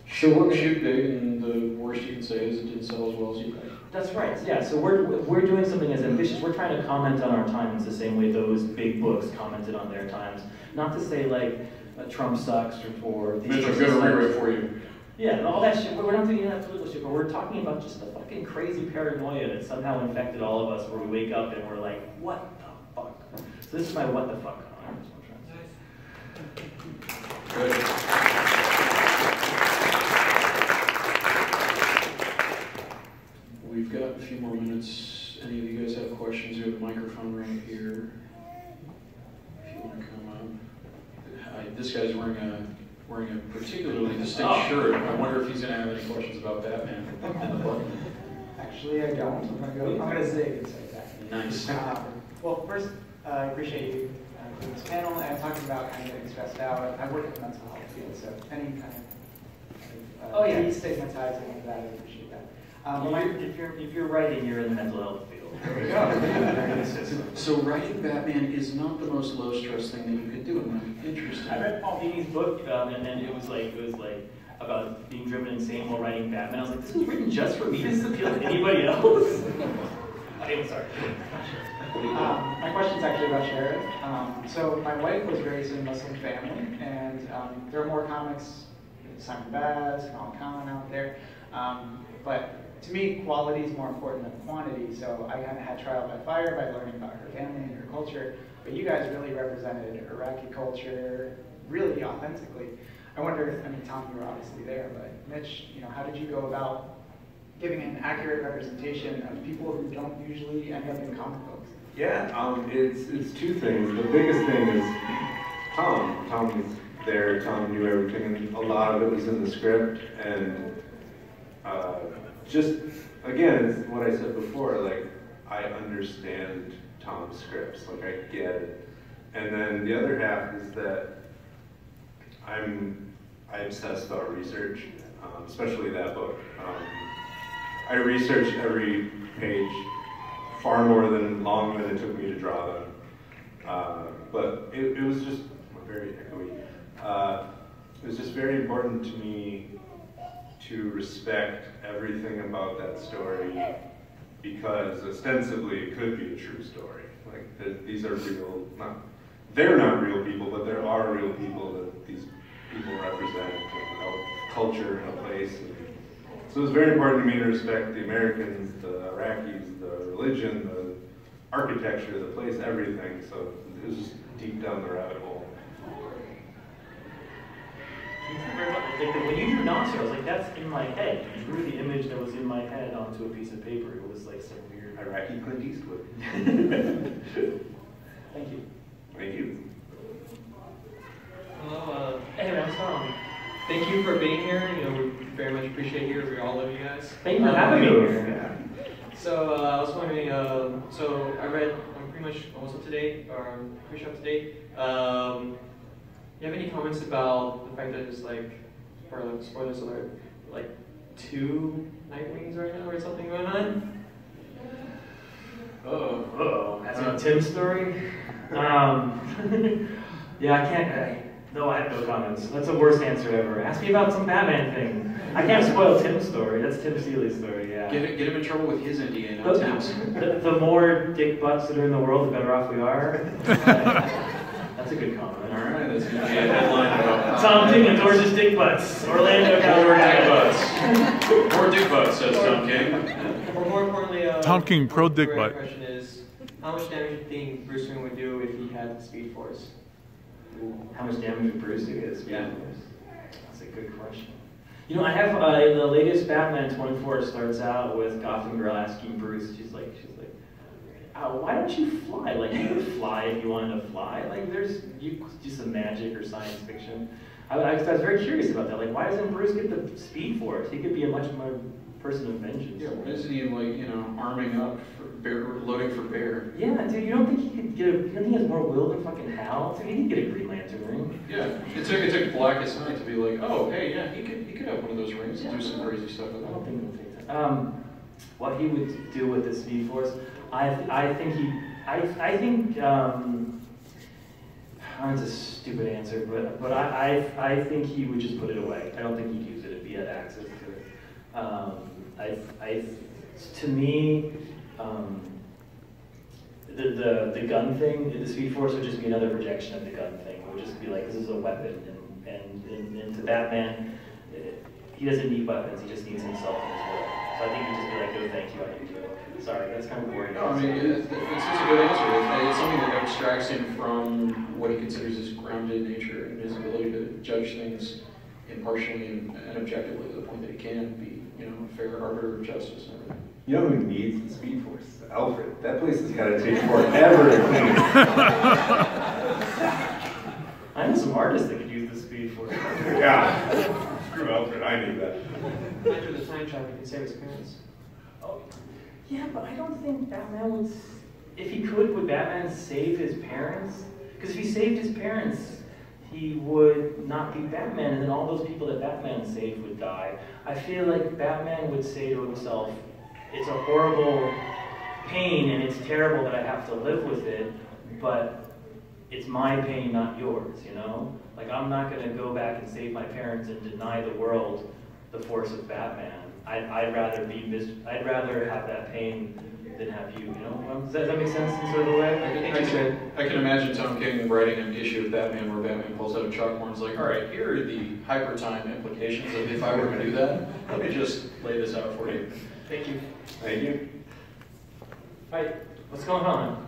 Sure, we're shoot big, and the worst you can say is it didn't sell as well as you think. That's right, yeah, so we're doing something as ambitious. We're trying to comment on our times the same way those big books commented on their times. Not to say like Trump sucks or these Mitch, I'm gonna rewrite for you. Yeah, and all that shit, we're not doing that political shit, but we're talking about just the fucking crazy paranoia that somehow infected all of us, where we wake up and we're like, what the fuck? So this is my what the fuck comment, is what I'm trying to say. Good. guy's wearing a particularly distinct shirt. I wonder if he's going to have any questions about Batman. Actually, I don't. I'm gonna zig and say that. Nice. Well, first, I appreciate you doing this panel and talking about kind of getting stressed out. I work in the mental health field, so any kind of destigmatizing of that, I appreciate that. If you're writing, you're in the mental health field. There we go. So writing Batman is not the most low stress thing that you could do. It might be interesting. I read Paul Dini's book, and then it was like about being driven insane while writing Batman. I was like, this was written just for me. Does this appeal to anybody else? I'm sorry. My question's actually about Sheriff. So my wife was raised in a Muslim family, and there are more comics, Simon Baz, Colin Khan out there. But to me, quality is more important than quantity. So I kind of had trial by fire by learning about her family and her culture. But you guys really represented Iraqi culture really authentically. I wonder, I mean, Tom, you were obviously there, but Mitch, how did you go about giving an accurate representation of people who don't usually end up in comic books? Yeah, it's two things. The biggest thing is Tom. Tom was there. Tom knew everything, and a lot of it was in the script. And just again, it's what I said before. Like, I understand Tom's scripts. Like, I get it. And then the other half is that I obsess about research, especially that book. I research every page far more long than it took me to draw them. But it was just very echoey. It was just very important to me to respect everything about that story because ostensibly it could be a true story. Like, these are real, they're not real people, but there are real people that these people represent, a culture and a place. So it was very important to me to respect the Americans, the Iraqis, the religion, the architecture, the place, everything. So it was just deep down the rabbit hole. When you drew Nasser, I was like, that's in my head. You drew the image that was in my head onto a piece of paper. It was like some weird Iraqi Clint Eastwood. Thank you. Thank you. Hello. Anyway, I'm sorry. Thank you for being here. We very much appreciate you. We all love you guys. Thank you for having me here. Yeah. So I was wondering. So I read. I'm pretty much almost up to date, or pretty up to date. You have any comments about the fact that there's spoilers alert, 2 Nightwings right now or something going on? That's a Tim story. Yeah, I can't. No, I have no comments. That's the worst answer ever. Ask me about some Batman thing. I can't spoil Tim's story. That's Tim Seeley's story. Yeah. Get him in trouble with his NDA, not Tim's. The more dick butts that are in the world, the better off we are. That's a good comment. All right, that's going to be a headline about Tom King endorses dick butts. Orlando More dick butts, says Tom King. Or more importantly, Tom King, pro dick the butt. question is, how much damage do you think Bruce Wayne would do if he had the Speed Force? How much damage would Bruce do to his Yeah. That's a good question. I have in the latest Batman 24, it starts out with Gotham Girl asking Bruce, she's like, oh, why don't you fly? You could fly if you wanted to fly. There's just some magic or science fiction. I was very curious about that. Why doesn't Bruce get the Speed Force? He could be a much more person of vengeance. Yeah, why isn't he arming up for bear, loading for bear? Yeah, dude, you don't think he could get you don't think he has more will than fucking Hal? Dude, he could get a Green Lantern ring. Yeah, it took Blackest Night to be like, oh, hey, yeah, he could have one of those rings and do some crazy stuff with it. I don't think he'll take that. What he would do with the Speed Force, I think it's a stupid answer, but I think he would just put it away. I don't think he'd use it if he had access to it. To me, the gun thing, the Speed Force would just be another projection of the gun thing. It would just be like, this is a weapon, and to Batman, he doesn't need weapons, he just needs himself in his world. So I think he'd just be like, no thank you, I need to. Sorry, that's kind of boring. No, I mean, it's a good answer. It's something that abstracts him from what he considers his grounded nature and his ability to judge things impartially and objectively to the point that he can be, a fair arbiter of justice and everything. You know who needs the Speed Force? Alfred. That place has got to take forever to clean. I know some artists that could use before. Yeah. Screw Alfred, I need that. After the time travel, he can save his parents. Oh, yeah, but I don't think Batman would. If he could, would Batman save his parents? Because if he saved his parents, he would not be Batman, and then all those people that Batman saved would die. I feel like Batman would say to himself, "It's a horrible pain, and it's terrible that I have to live with it, but it's my pain, not yours." You know, like I'm not going to go back and save my parents and deny the world the force of Batman. I'd rather have that pain than have you. You know, does that make sense in sort of a way? I can imagine Tom King writing an issue of Batman where Batman pulls out a chalkboard and is like, all right, here are the hyper time implications of if I were to do that. Let me just lay this out for you. Thank you. Thank you. Hi. What's going on?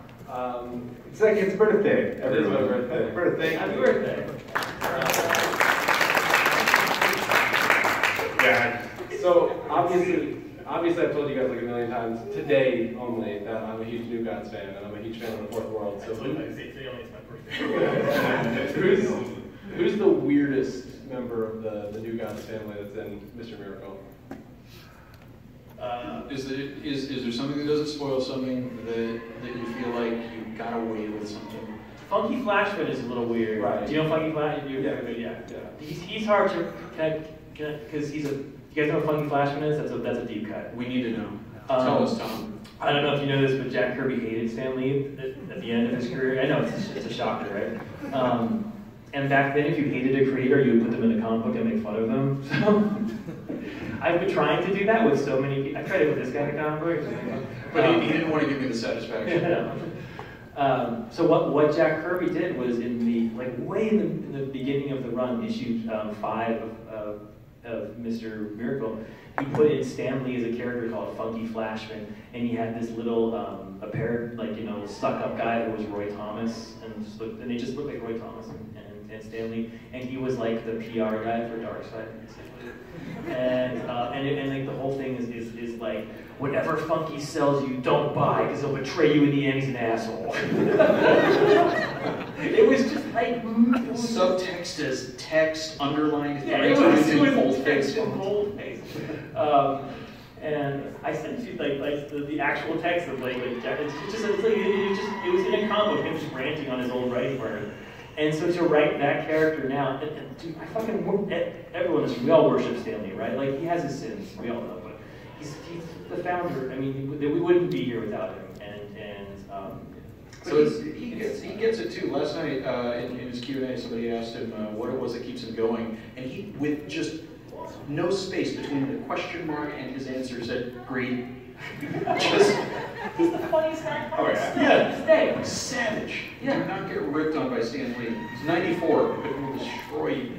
It's like his birthday. It is my birthday. Birthday. Happy birthday. Yeah. So obviously I've told you guys like a million times today only that I'm a huge New Gods fan and I'm a huge fan of the Fourth World. So who's the weirdest member of the New Gods family that's in Mr. Miracle? Is there something that doesn't spoil something that you feel like you got away with something? Funky Flashman is a little weird. Right. Do you know Funky Flashman? Yeah. He's hard to because he's a. You guys know what Funky Flashman is? That's a deep cut. We need to know. Tell us, Tom. I don't know if you know this, but Jack Kirby hated Stan Lee at the end of his career. I know it's a shocker, right? And back then, if you hated a creator, you would put them in a comic book and make fun of them. So I've been trying to do that with so many people. I tried it with this guy in a comic book. But he didn't want to give me the satisfaction. So what Jack Kirby did was way in the beginning of the run, issue 5 of Mr. Miracle, he put in Stan Lee as a character called Funky Flashman, and he had this little stuck-up guy who was Roy Thomas, and they just looked like Roy Thomas and Stan Lee, and he was like the PR guy for Darkseid, basically. And like the whole thing is like, whatever Funky sells you, don't buy, because he'll betray you in the end. He's an asshole. It was just like subtext as text underlined. Yeah, it was text in boldface. And I sent you like the actual text of it was in a comic book, him just ranting on his old writing partner. And so to write that character now, dude, everyone we all worship Stan Lee, right? Like he has his sins, we all know, but he's the founder. I mean, we wouldn't be here without him. So he gets it too. Last night in his Q&A, somebody asked him what it was that keeps him going, and he, with just no space between the question mark and his answer, said, "Greed." Just he's the funniest guy. Oh yeah, savage. Yeah. Do not get ripped on by Stan Lee. He's 94, but he will destroy you.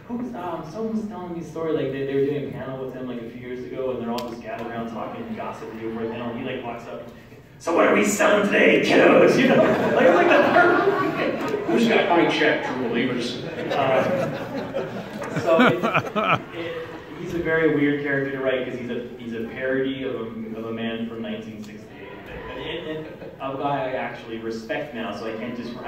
Someone was telling me a story, like they were doing a panel with him like a few years ago, and they're all just gathered around talking and gossiping over the panel, and he like walks up. So what are we selling today, kiddos? You know, like the perfect. Who's got my check, true believers? So he's a very weird character to write because he's a parody of a man from 1968, and a guy I actually respect now. So I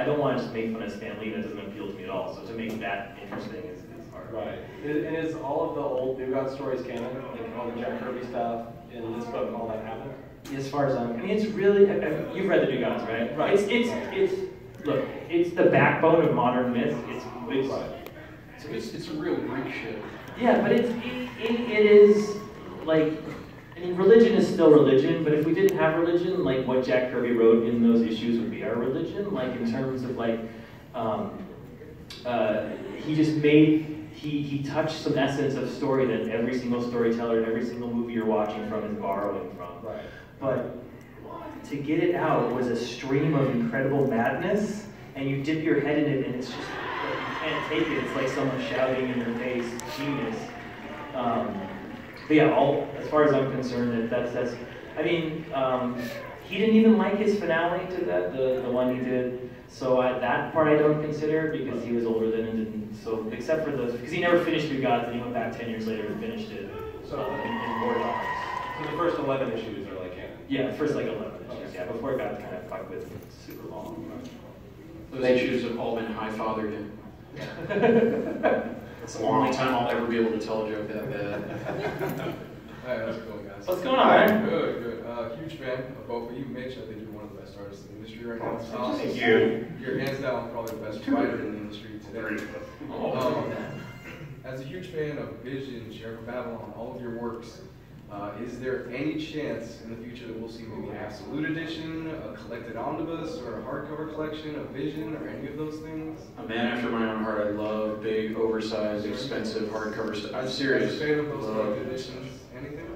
don't want to just make fun of Stan Lee. That doesn't appeal to me at all. So to make that interesting is hard. Right. And is all of the old New God stories canon? Like all the Jack Kirby stuff in this book, all that happened? As far as it's really, you've read the New Gods, right? Right. It's the backbone of modern myth. It's a real Greek shit. Yeah, but it is like, I mean, religion is still religion, but if we didn't have religion, like what Jack Kirby wrote in those issues would be our religion, like in terms of like, he just he touched some essence of story that every single storyteller, every single movie you're watching from is borrowing from. Right. But to get it out was a stream of incredible madness, and you dip your head in it, and it's just, you can't take it. It's like someone shouting in your face, genius. But yeah, as far as I'm concerned, that's. I mean, he didn't even like his finale to that, the one he did. So that part I don't consider because he was older then and didn't. So except for because he never finished New Gods, and he went back 10 years later and finished it in more dollars. So the first 11 issues are like canon? Yeah, the first like 11 issues, yeah, before it got kind of fucked with super long. Those issues have all been high-fathered in. It's the only time I'll ever be able to tell a joke that bad. Hi, how's it going, guys? What's going on, man? Good, good. Huge fan of both of you. Mitch, I think you're one of the best artists in the industry right now. Thank you. You're hands down probably the best writer in the industry today. As a huge fan of Vision, Sheriff of Babylon, all of your works, is there any chance in the future that we'll see maybe an Absolute Edition, a collected omnibus, or a hardcover collection of Vision, or any of those things? A man after my own heart. I love big, oversized, expensive hardcover stuff. I'm serious. As a fan of those collected editions, anything?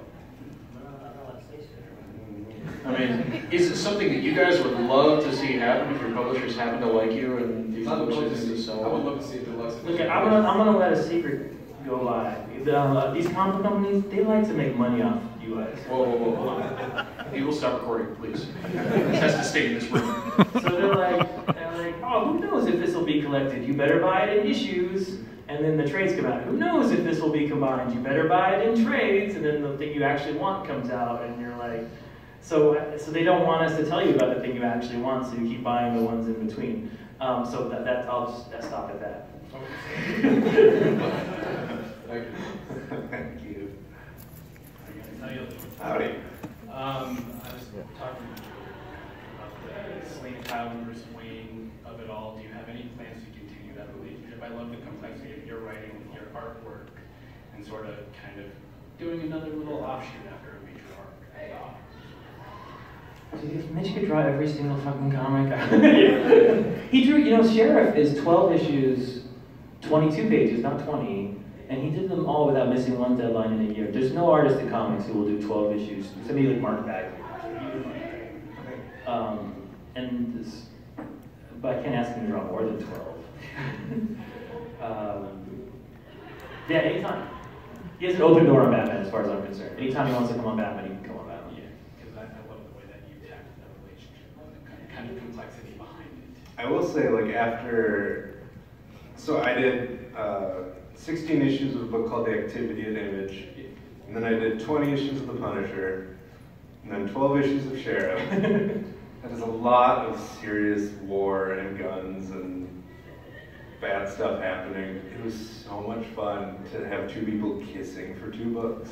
I mean, is it something that you guys would love to see happen if your publishers happen to like you and these I would love to publishers to see. sell? I would love to see a deluxe edition. Look, I'm gonna let a secret go by. These comic companies, they like to make money off you guys. Whoa, whoa, whoa, hold on. You will stop recording, please. This has to stay in this room. So they're like, oh, who knows if this will be collected? You better buy it in issues. And then the trades come out. Who knows if this will be combined? You better buy it in trades. And then the thing you actually want comes out, and you're like, so they don't want us to tell you about the thing you actually want, so you keep buying the ones in between. I'll just stop at that. Thank you. Thank you. Howdy. Howdy. I was talking about the Selena Kyle and Bruce Wayne of it all. Do you have any plans to continue that relationship? I love the complexity of your writing with your artwork and sort of kind of doing another little offshoot after a major arc. Dude, Mitch could draw every single fucking comic. He drew, Sheriff is 12 issues, 22 pages, not 20, and he did them all without missing one deadline in a year. There's no artist in comics who will do 12 issues. Somebody like Mark Bagley. But I can't ask him to draw more than 12. Yeah, anytime. He has an open door on Batman as far as I'm concerned. Anytime he wants to come on Batman, he can come on Batman. Yeah, because I love the way that you tackled that relationship and the kind of complexity behind it. I will say, so I did 16 issues of a book called The Activity at Image, and then I did 20 issues of The Punisher, and then 12 issues of Sheriff. That is a lot of serious war and guns and bad stuff happening. It was so much fun to have two people kissing for 2 books.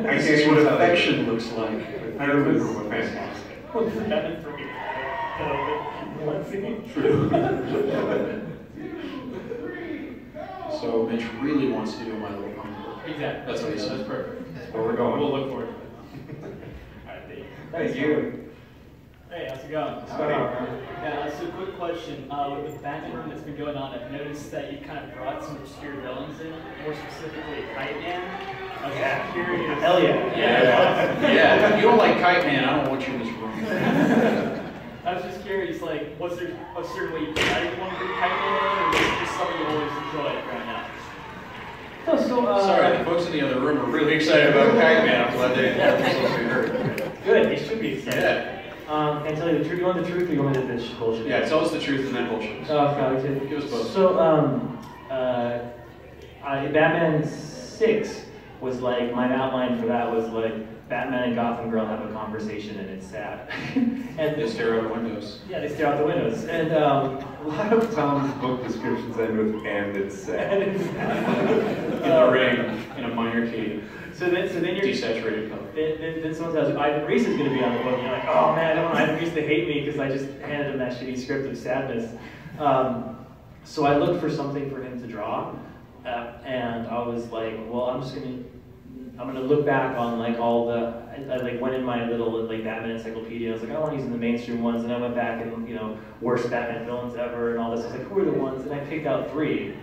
This is what affection looks like. I remember what fantastic. So Mitch really wants to do My Little Pony book. Exactly. That's what he said. That's perfect. That's where we're going. We'll look forward to it. All right, thank you. Thank you. Hey, how's it going? Yeah, so quick question. With the Batman room that's been going on, I've noticed that you kind of brought some obscure villains in, more specifically Kite Man. I was curious. Hell yeah. Yeah, if you don't like Kite Man, I don't want you in this room. I was just curious, was there a certain way you decided you wanted to bring Kite Man in, or was it just something you always enjoyed right now? Sorry, the folks in the other room are really excited about Kite Man. I'm glad they heard. Good, they should be excited. Yeah. And tell you the truth. You want the truth, or you want me to bitch bullshit? Yeah, tell us the truth and then bullshit. Oh, okay. Give us both. So, Batman 6 was like, my outline for that was like, Batman and Gotham Girl have a conversation and it's sad. And They stare out the windows. yeah, they stare out the windows. And a lot of Tom's book descriptions end with "and it's sad." In the rain, in a minor key. So then you're Desaturated color. Then someone tells you Ivan Reese is going to be on the book, and you're like, oh man, I don't want Ivan Reese to hate me because I just handed him that shitty script of sadness. So I looked for something for him to draw, and I was like, well, I'm gonna look back on like all the. I like went in my little like Batman encyclopedia. I was like, I want to use the mainstream ones, and I went back and worst Batman villains ever and all this. I was like, who are the ones? And I picked out 3.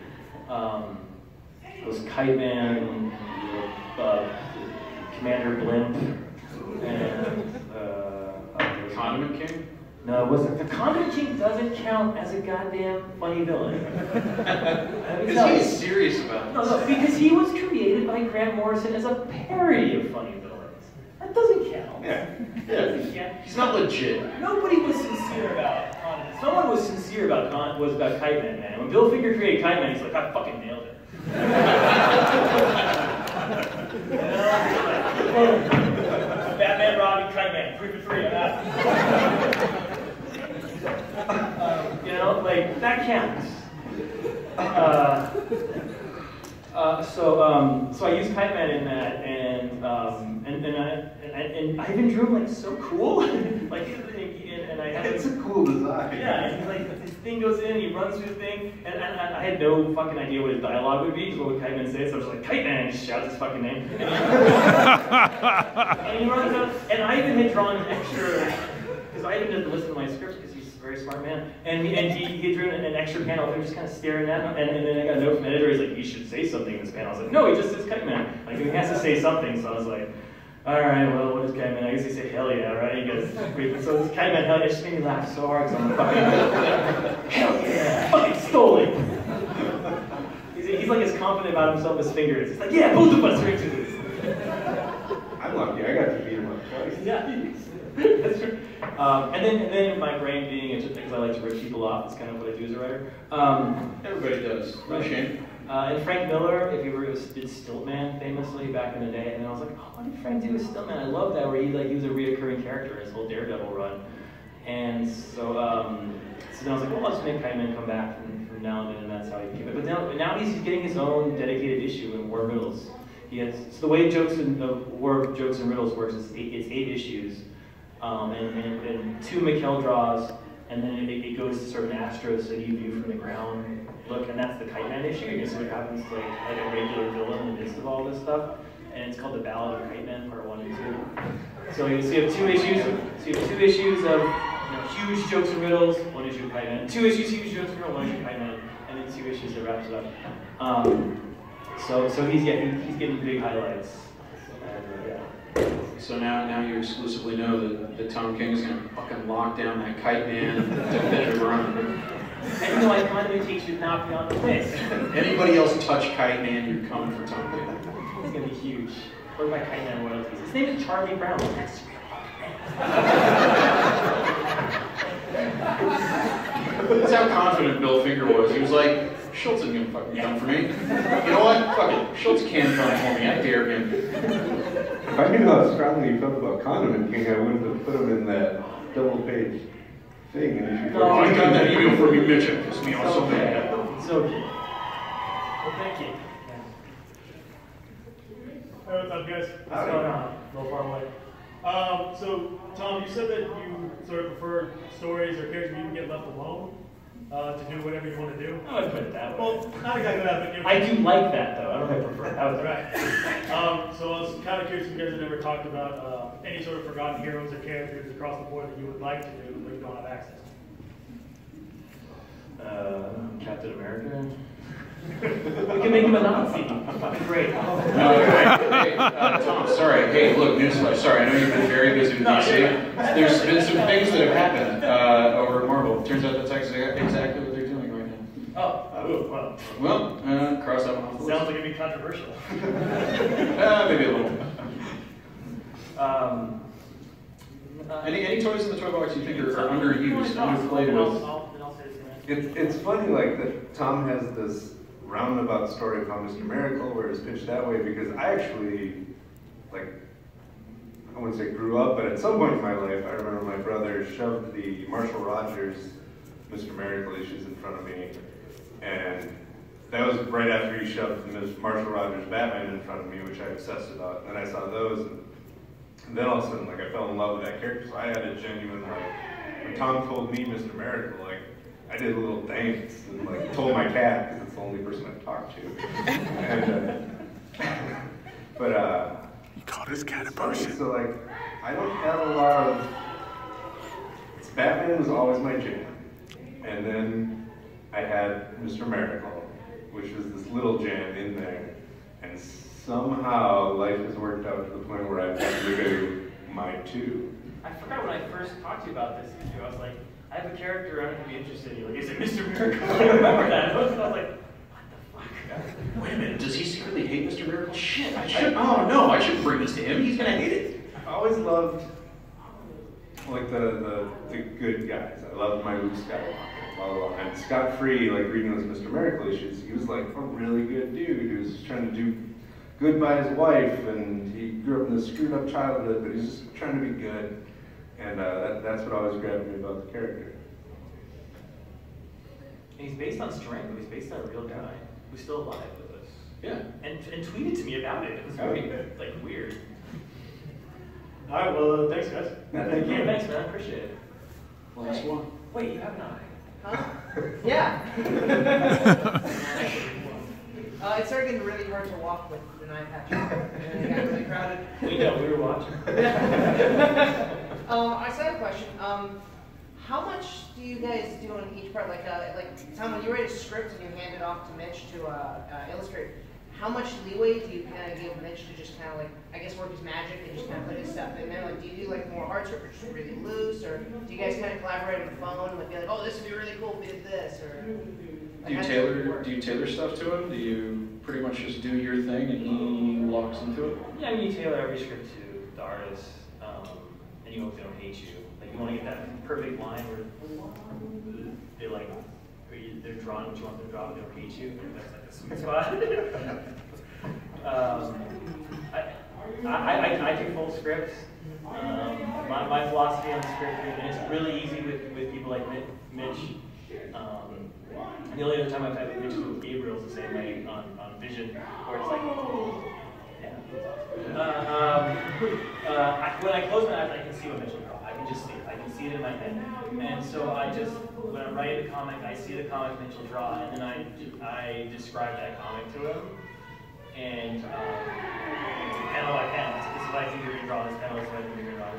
It was Kite Man, Commander Blimp, and Condiment King? No, it wasn't. The Condiment King doesn't count as a goddamn funny villain. Because he's serious about it. No, because he was created by Grant Morrison as a parody of funny villains. That doesn't count. Yeah. Doesn't count. He's not legit. Nobody was sincere about Condiment. Someone was sincere about Kite Man, man. When Bill Finger created Kite Man, he's like, I fucking nailed it. Batman, Robin, Kite Man, 3 for 3 on that. That counts. So I used Kite Man in that, and I even drew him like so cool, like, and I had It's a cool design. yeah, and he's like this thing goes in, he runs through the thing, and I had no fucking idea what his dialogue would be, because what would Kite Man say? So I was like, Kite Man, and he shouts his fucking name, and he runs out, and I even had drawn an extra, because I even had to listen to my scripts because he's a very smart man, and he had drawn an extra panel of him just kind of staring at him, and then I got a note from the editor, he's like, you should say something in this panel. I was like, no, he just says Kite Man. Like, he has to say something, so I was like, alright, well, what is Kite Man? I guess he said hell yeah, right? He goes, so this Kite Man, hell yeah, it just made me laugh so hard, because I'm fucking, hell yeah, fucking stole it. He's like as confident about himself as Fingers. He's like, yeah, both of us are into this. I'm lucky, I got to beat him up twice. Yeah, that's true. And then my brain being, it's just because I like to rip people off, it's kind of what I do as a writer. Everybody does. No shame. And Frank Miller, if you ever did Stiltman famously back in the day, and I was like, oh, what did Frank do with Stiltman? I love that, where he was a reoccurring character in his whole Daredevil run. And so then I was like, well, I'll just make Kite Man come back from now and then, and that's how he keep it. But now he's getting his own dedicated issue in War of Riddles. So the way War of Jokes and Riddles works is it's 8 issues, and 2 Mikkel draws, and then it goes to sort of an Astro City view from the ground look, and that's the Kite Man issue. You can see what happens to like a regular villain in the midst of all this stuff, and it's called the Ballad of Kite Man, part 1 and 2. So you have 2 issues. So you have 2 issues of huge jokes and riddles, 1 issue of Kite Man. 2 issues, huge jokes and riddles, 1 issue of Kite Man, and then 2 issues that wraps it up. So he's getting big highlights. So now you exclusively know that Tom King is going to fucking lock down that Kite Man definitive run. And you know, I kind of takes you not beyond the list. Anybody else touch Kite Man, you're coming for Tom King. He's going to be huge. What are my Kite Man royalties? His name is Charlie Brown. That's how confident Bill Finger was. He was like, Schultz isn't gonna fucking come for me. You know what? Fuck it. Schultz can come for me. I dare him. If I knew how strongly you felt about Condiment King, I wouldn't have put him in that double-page thing in issue 14. Oh, I got that email from you, Mitch. It pissed me off so bad. So good. Well, thank you. Hey, what's up, guys? What's going on? A little far away. So, Tom, you said that you sort of prefer stories or characters where you can get left alone to do whatever you want to do. I wouldn't put it that way. Well, not exactly that, but I do like that, though. I don't know if I prefer it. That was right. So I was kind of curious if you guys had ever talked about any sort of forgotten heroes or characters across the board that you would like to do, but you don't have access to. Captain America. We can make him a Nazi. Fucking great. Hey, Tom, sorry. Hey, look, newsflash. Sorry, I know you've been very busy with DC. There's been some things that have happened over at Marvel. Turns out that's exactly what they're doing right now. Well, cross that one off the list. Sounds like it'd be controversial. Maybe a little. Any toys in the toy box you think are underused, underplayed with? It's funny, like, that Tom has this roundabout story about Mr. Miracle where it's pitched that way, because I actually, like, I wouldn't say grew up, but at some point in my life, I remember my brother shoved the Marshall Rogers Mr. Miracle issues in front of me, and that was right after he shoved the Marshall Rogers Batman in front of me, which I obsessed about. And then I saw those, and then all of a sudden, like, I fell in love with that character. So I had a genuine, like, when Tom told me Mr. Miracle, like, I did a little dance and, like, told my cat, because it's the only person I talked to. And, he called his cat a person. So, like, I don't have a lot of. Batman was always my jam, and then I had Mr. Miracle, which was this little jam in there, and somehow life has worked out to the point where I've got to do my 2. I forgot when I first talked to you about this issue. I was like, I have a character I would be interested in. You're like, is it Mr. Miracle? I remember that. I was like, what the fuck? Wait a minute, does he secretly hate Mr. Miracle? Shit, oh no, I shouldn't bring this to him. He's gonna hate it. I always loved, like, the good guys. I loved my Luke Skywalker, blah, blah, blah. And Scott Free, like, reading those Mr. Miracle issues, he was, like, a really good dude who was trying to do good by his wife, and he grew up in a screwed up childhood, but he's just trying to be good. And that's what always grabbed me about the character. And he's based on strength, but he's based on a real guy who's still alive with us. Yeah. And tweeted to me about it. It was very, like, weird. All right, well, thanks, guys. Yeah, thank you. Thanks, man. I appreciate it. Last one. Wait, you have an eye. Huh? Yeah. It started getting really hard to walk with an eye patch on, and it got really crowded. We know, we were watching. I just have a question. How much do you guys do on each part? Like Tom, when you write a script and you hand it off to Mitch to illustrate, how much leeway do you kind of give Mitch to just kind of like, I guess, work his magic and just kind of put his stuff in there? Like, do you do like more hard script or just really loose, or do you guys kind of collaborate on the phone and be like, oh, this would be really cool if we did this, or? Do you tailor stuff to him? Do you pretty much just do your thing and he locks into it? Yeah, I mean, you tailor every script to the artist, and you hope they don't hate you. Like, you want to get that perfect line where they're like, they're drawing what you want them to draw, but they don't hate you. That's like a sweet spot. I do full scripts. My philosophy on the script, and it's really easy with people like Mitch. The only other time I've had Mitch with Gabriel's the same way on Vision, where it's like, when I close my eyes, I can see what Mitch will draw. I can just see it. I can see it in my head. And so when I'm writing the comic, I see the comic Mitch will draw, and then I describe that comic to him. And panel by panel, this is what I think you're going to draw, this panel is what I think you're going to draw.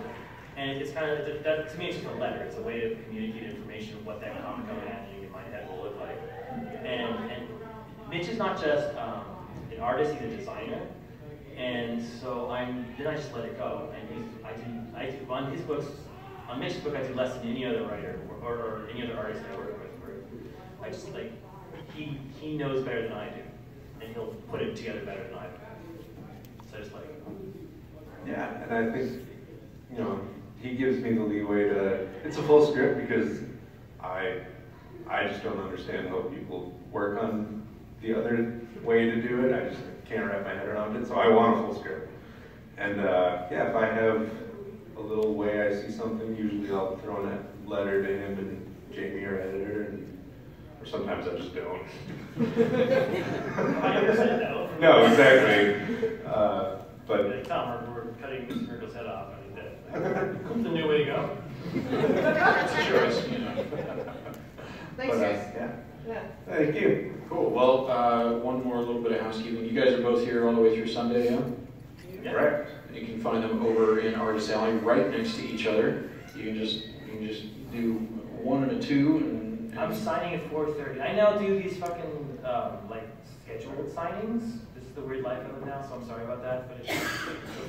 And it's kind of, to me, it's just a letter. It's a way to communicate information of what that comic coming at you in my head will look like. And Mitch is not just an artist, he's a designer. And so then I just let it go. And I do on his books, on Mitch's book, I do less than any other writer or any other artist I work with. Where I just like, he knows better than I do. And he'll put it together better than I do. So I just like. Yeah, and I think, he gives me the leeway to, it's a full script because I just don't understand how people work on the other way to do it. I just can't wrap my head around it, so I want a full script. And yeah, if I have a little way I see something, usually I'll throw in a letter to him and Jamie, our editor, or sometimes I just don't. 100% no. No, exactly. But like, Tom, we're cutting Mr. Miracle's head off. I mean, that's the new way to go. It's a choice, Thanks, guys. Yeah. Thank you. Cool. Well, one more little bit of housekeeping. You guys are both here all the way through Sunday, yeah? Correct. And you can find them over in Artist Alley, right next to each other. You can just do 1 and a 2. And I'm signing at 4:30. I now do these fucking like scheduled signings. This is the weird life I live now, so I'm sorry about that. But it's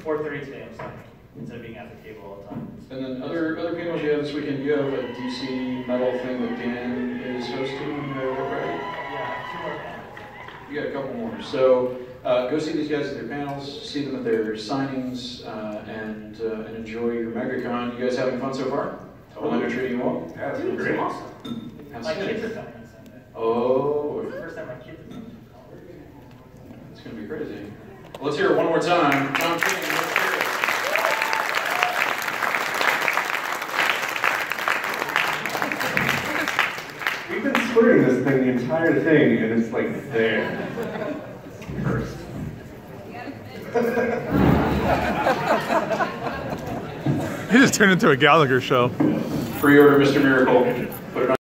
4:30 today. I'm signing instead of being at the table all the time. And then other panels you have this weekend. You have a DC metal thing that Dan is hosting. Right? Yeah, 2 more panels. You got a couple more. So go see these guys at their panels, see them at their signings, and enjoy your MegaCon. You guys having fun so far? Orlando treating you well? Yeah, it's Dude, great. it's awesome. My kids are coming on Sunday. Oh. It's the first time my kids are coming. It's going to be crazy. Well, let's hear it one more time. Tom King, let's hear it. We've been squirting this thing the entire thing, and it's like there. First. He just turned into a Gallagher show. Pre-order Mr. Miracle.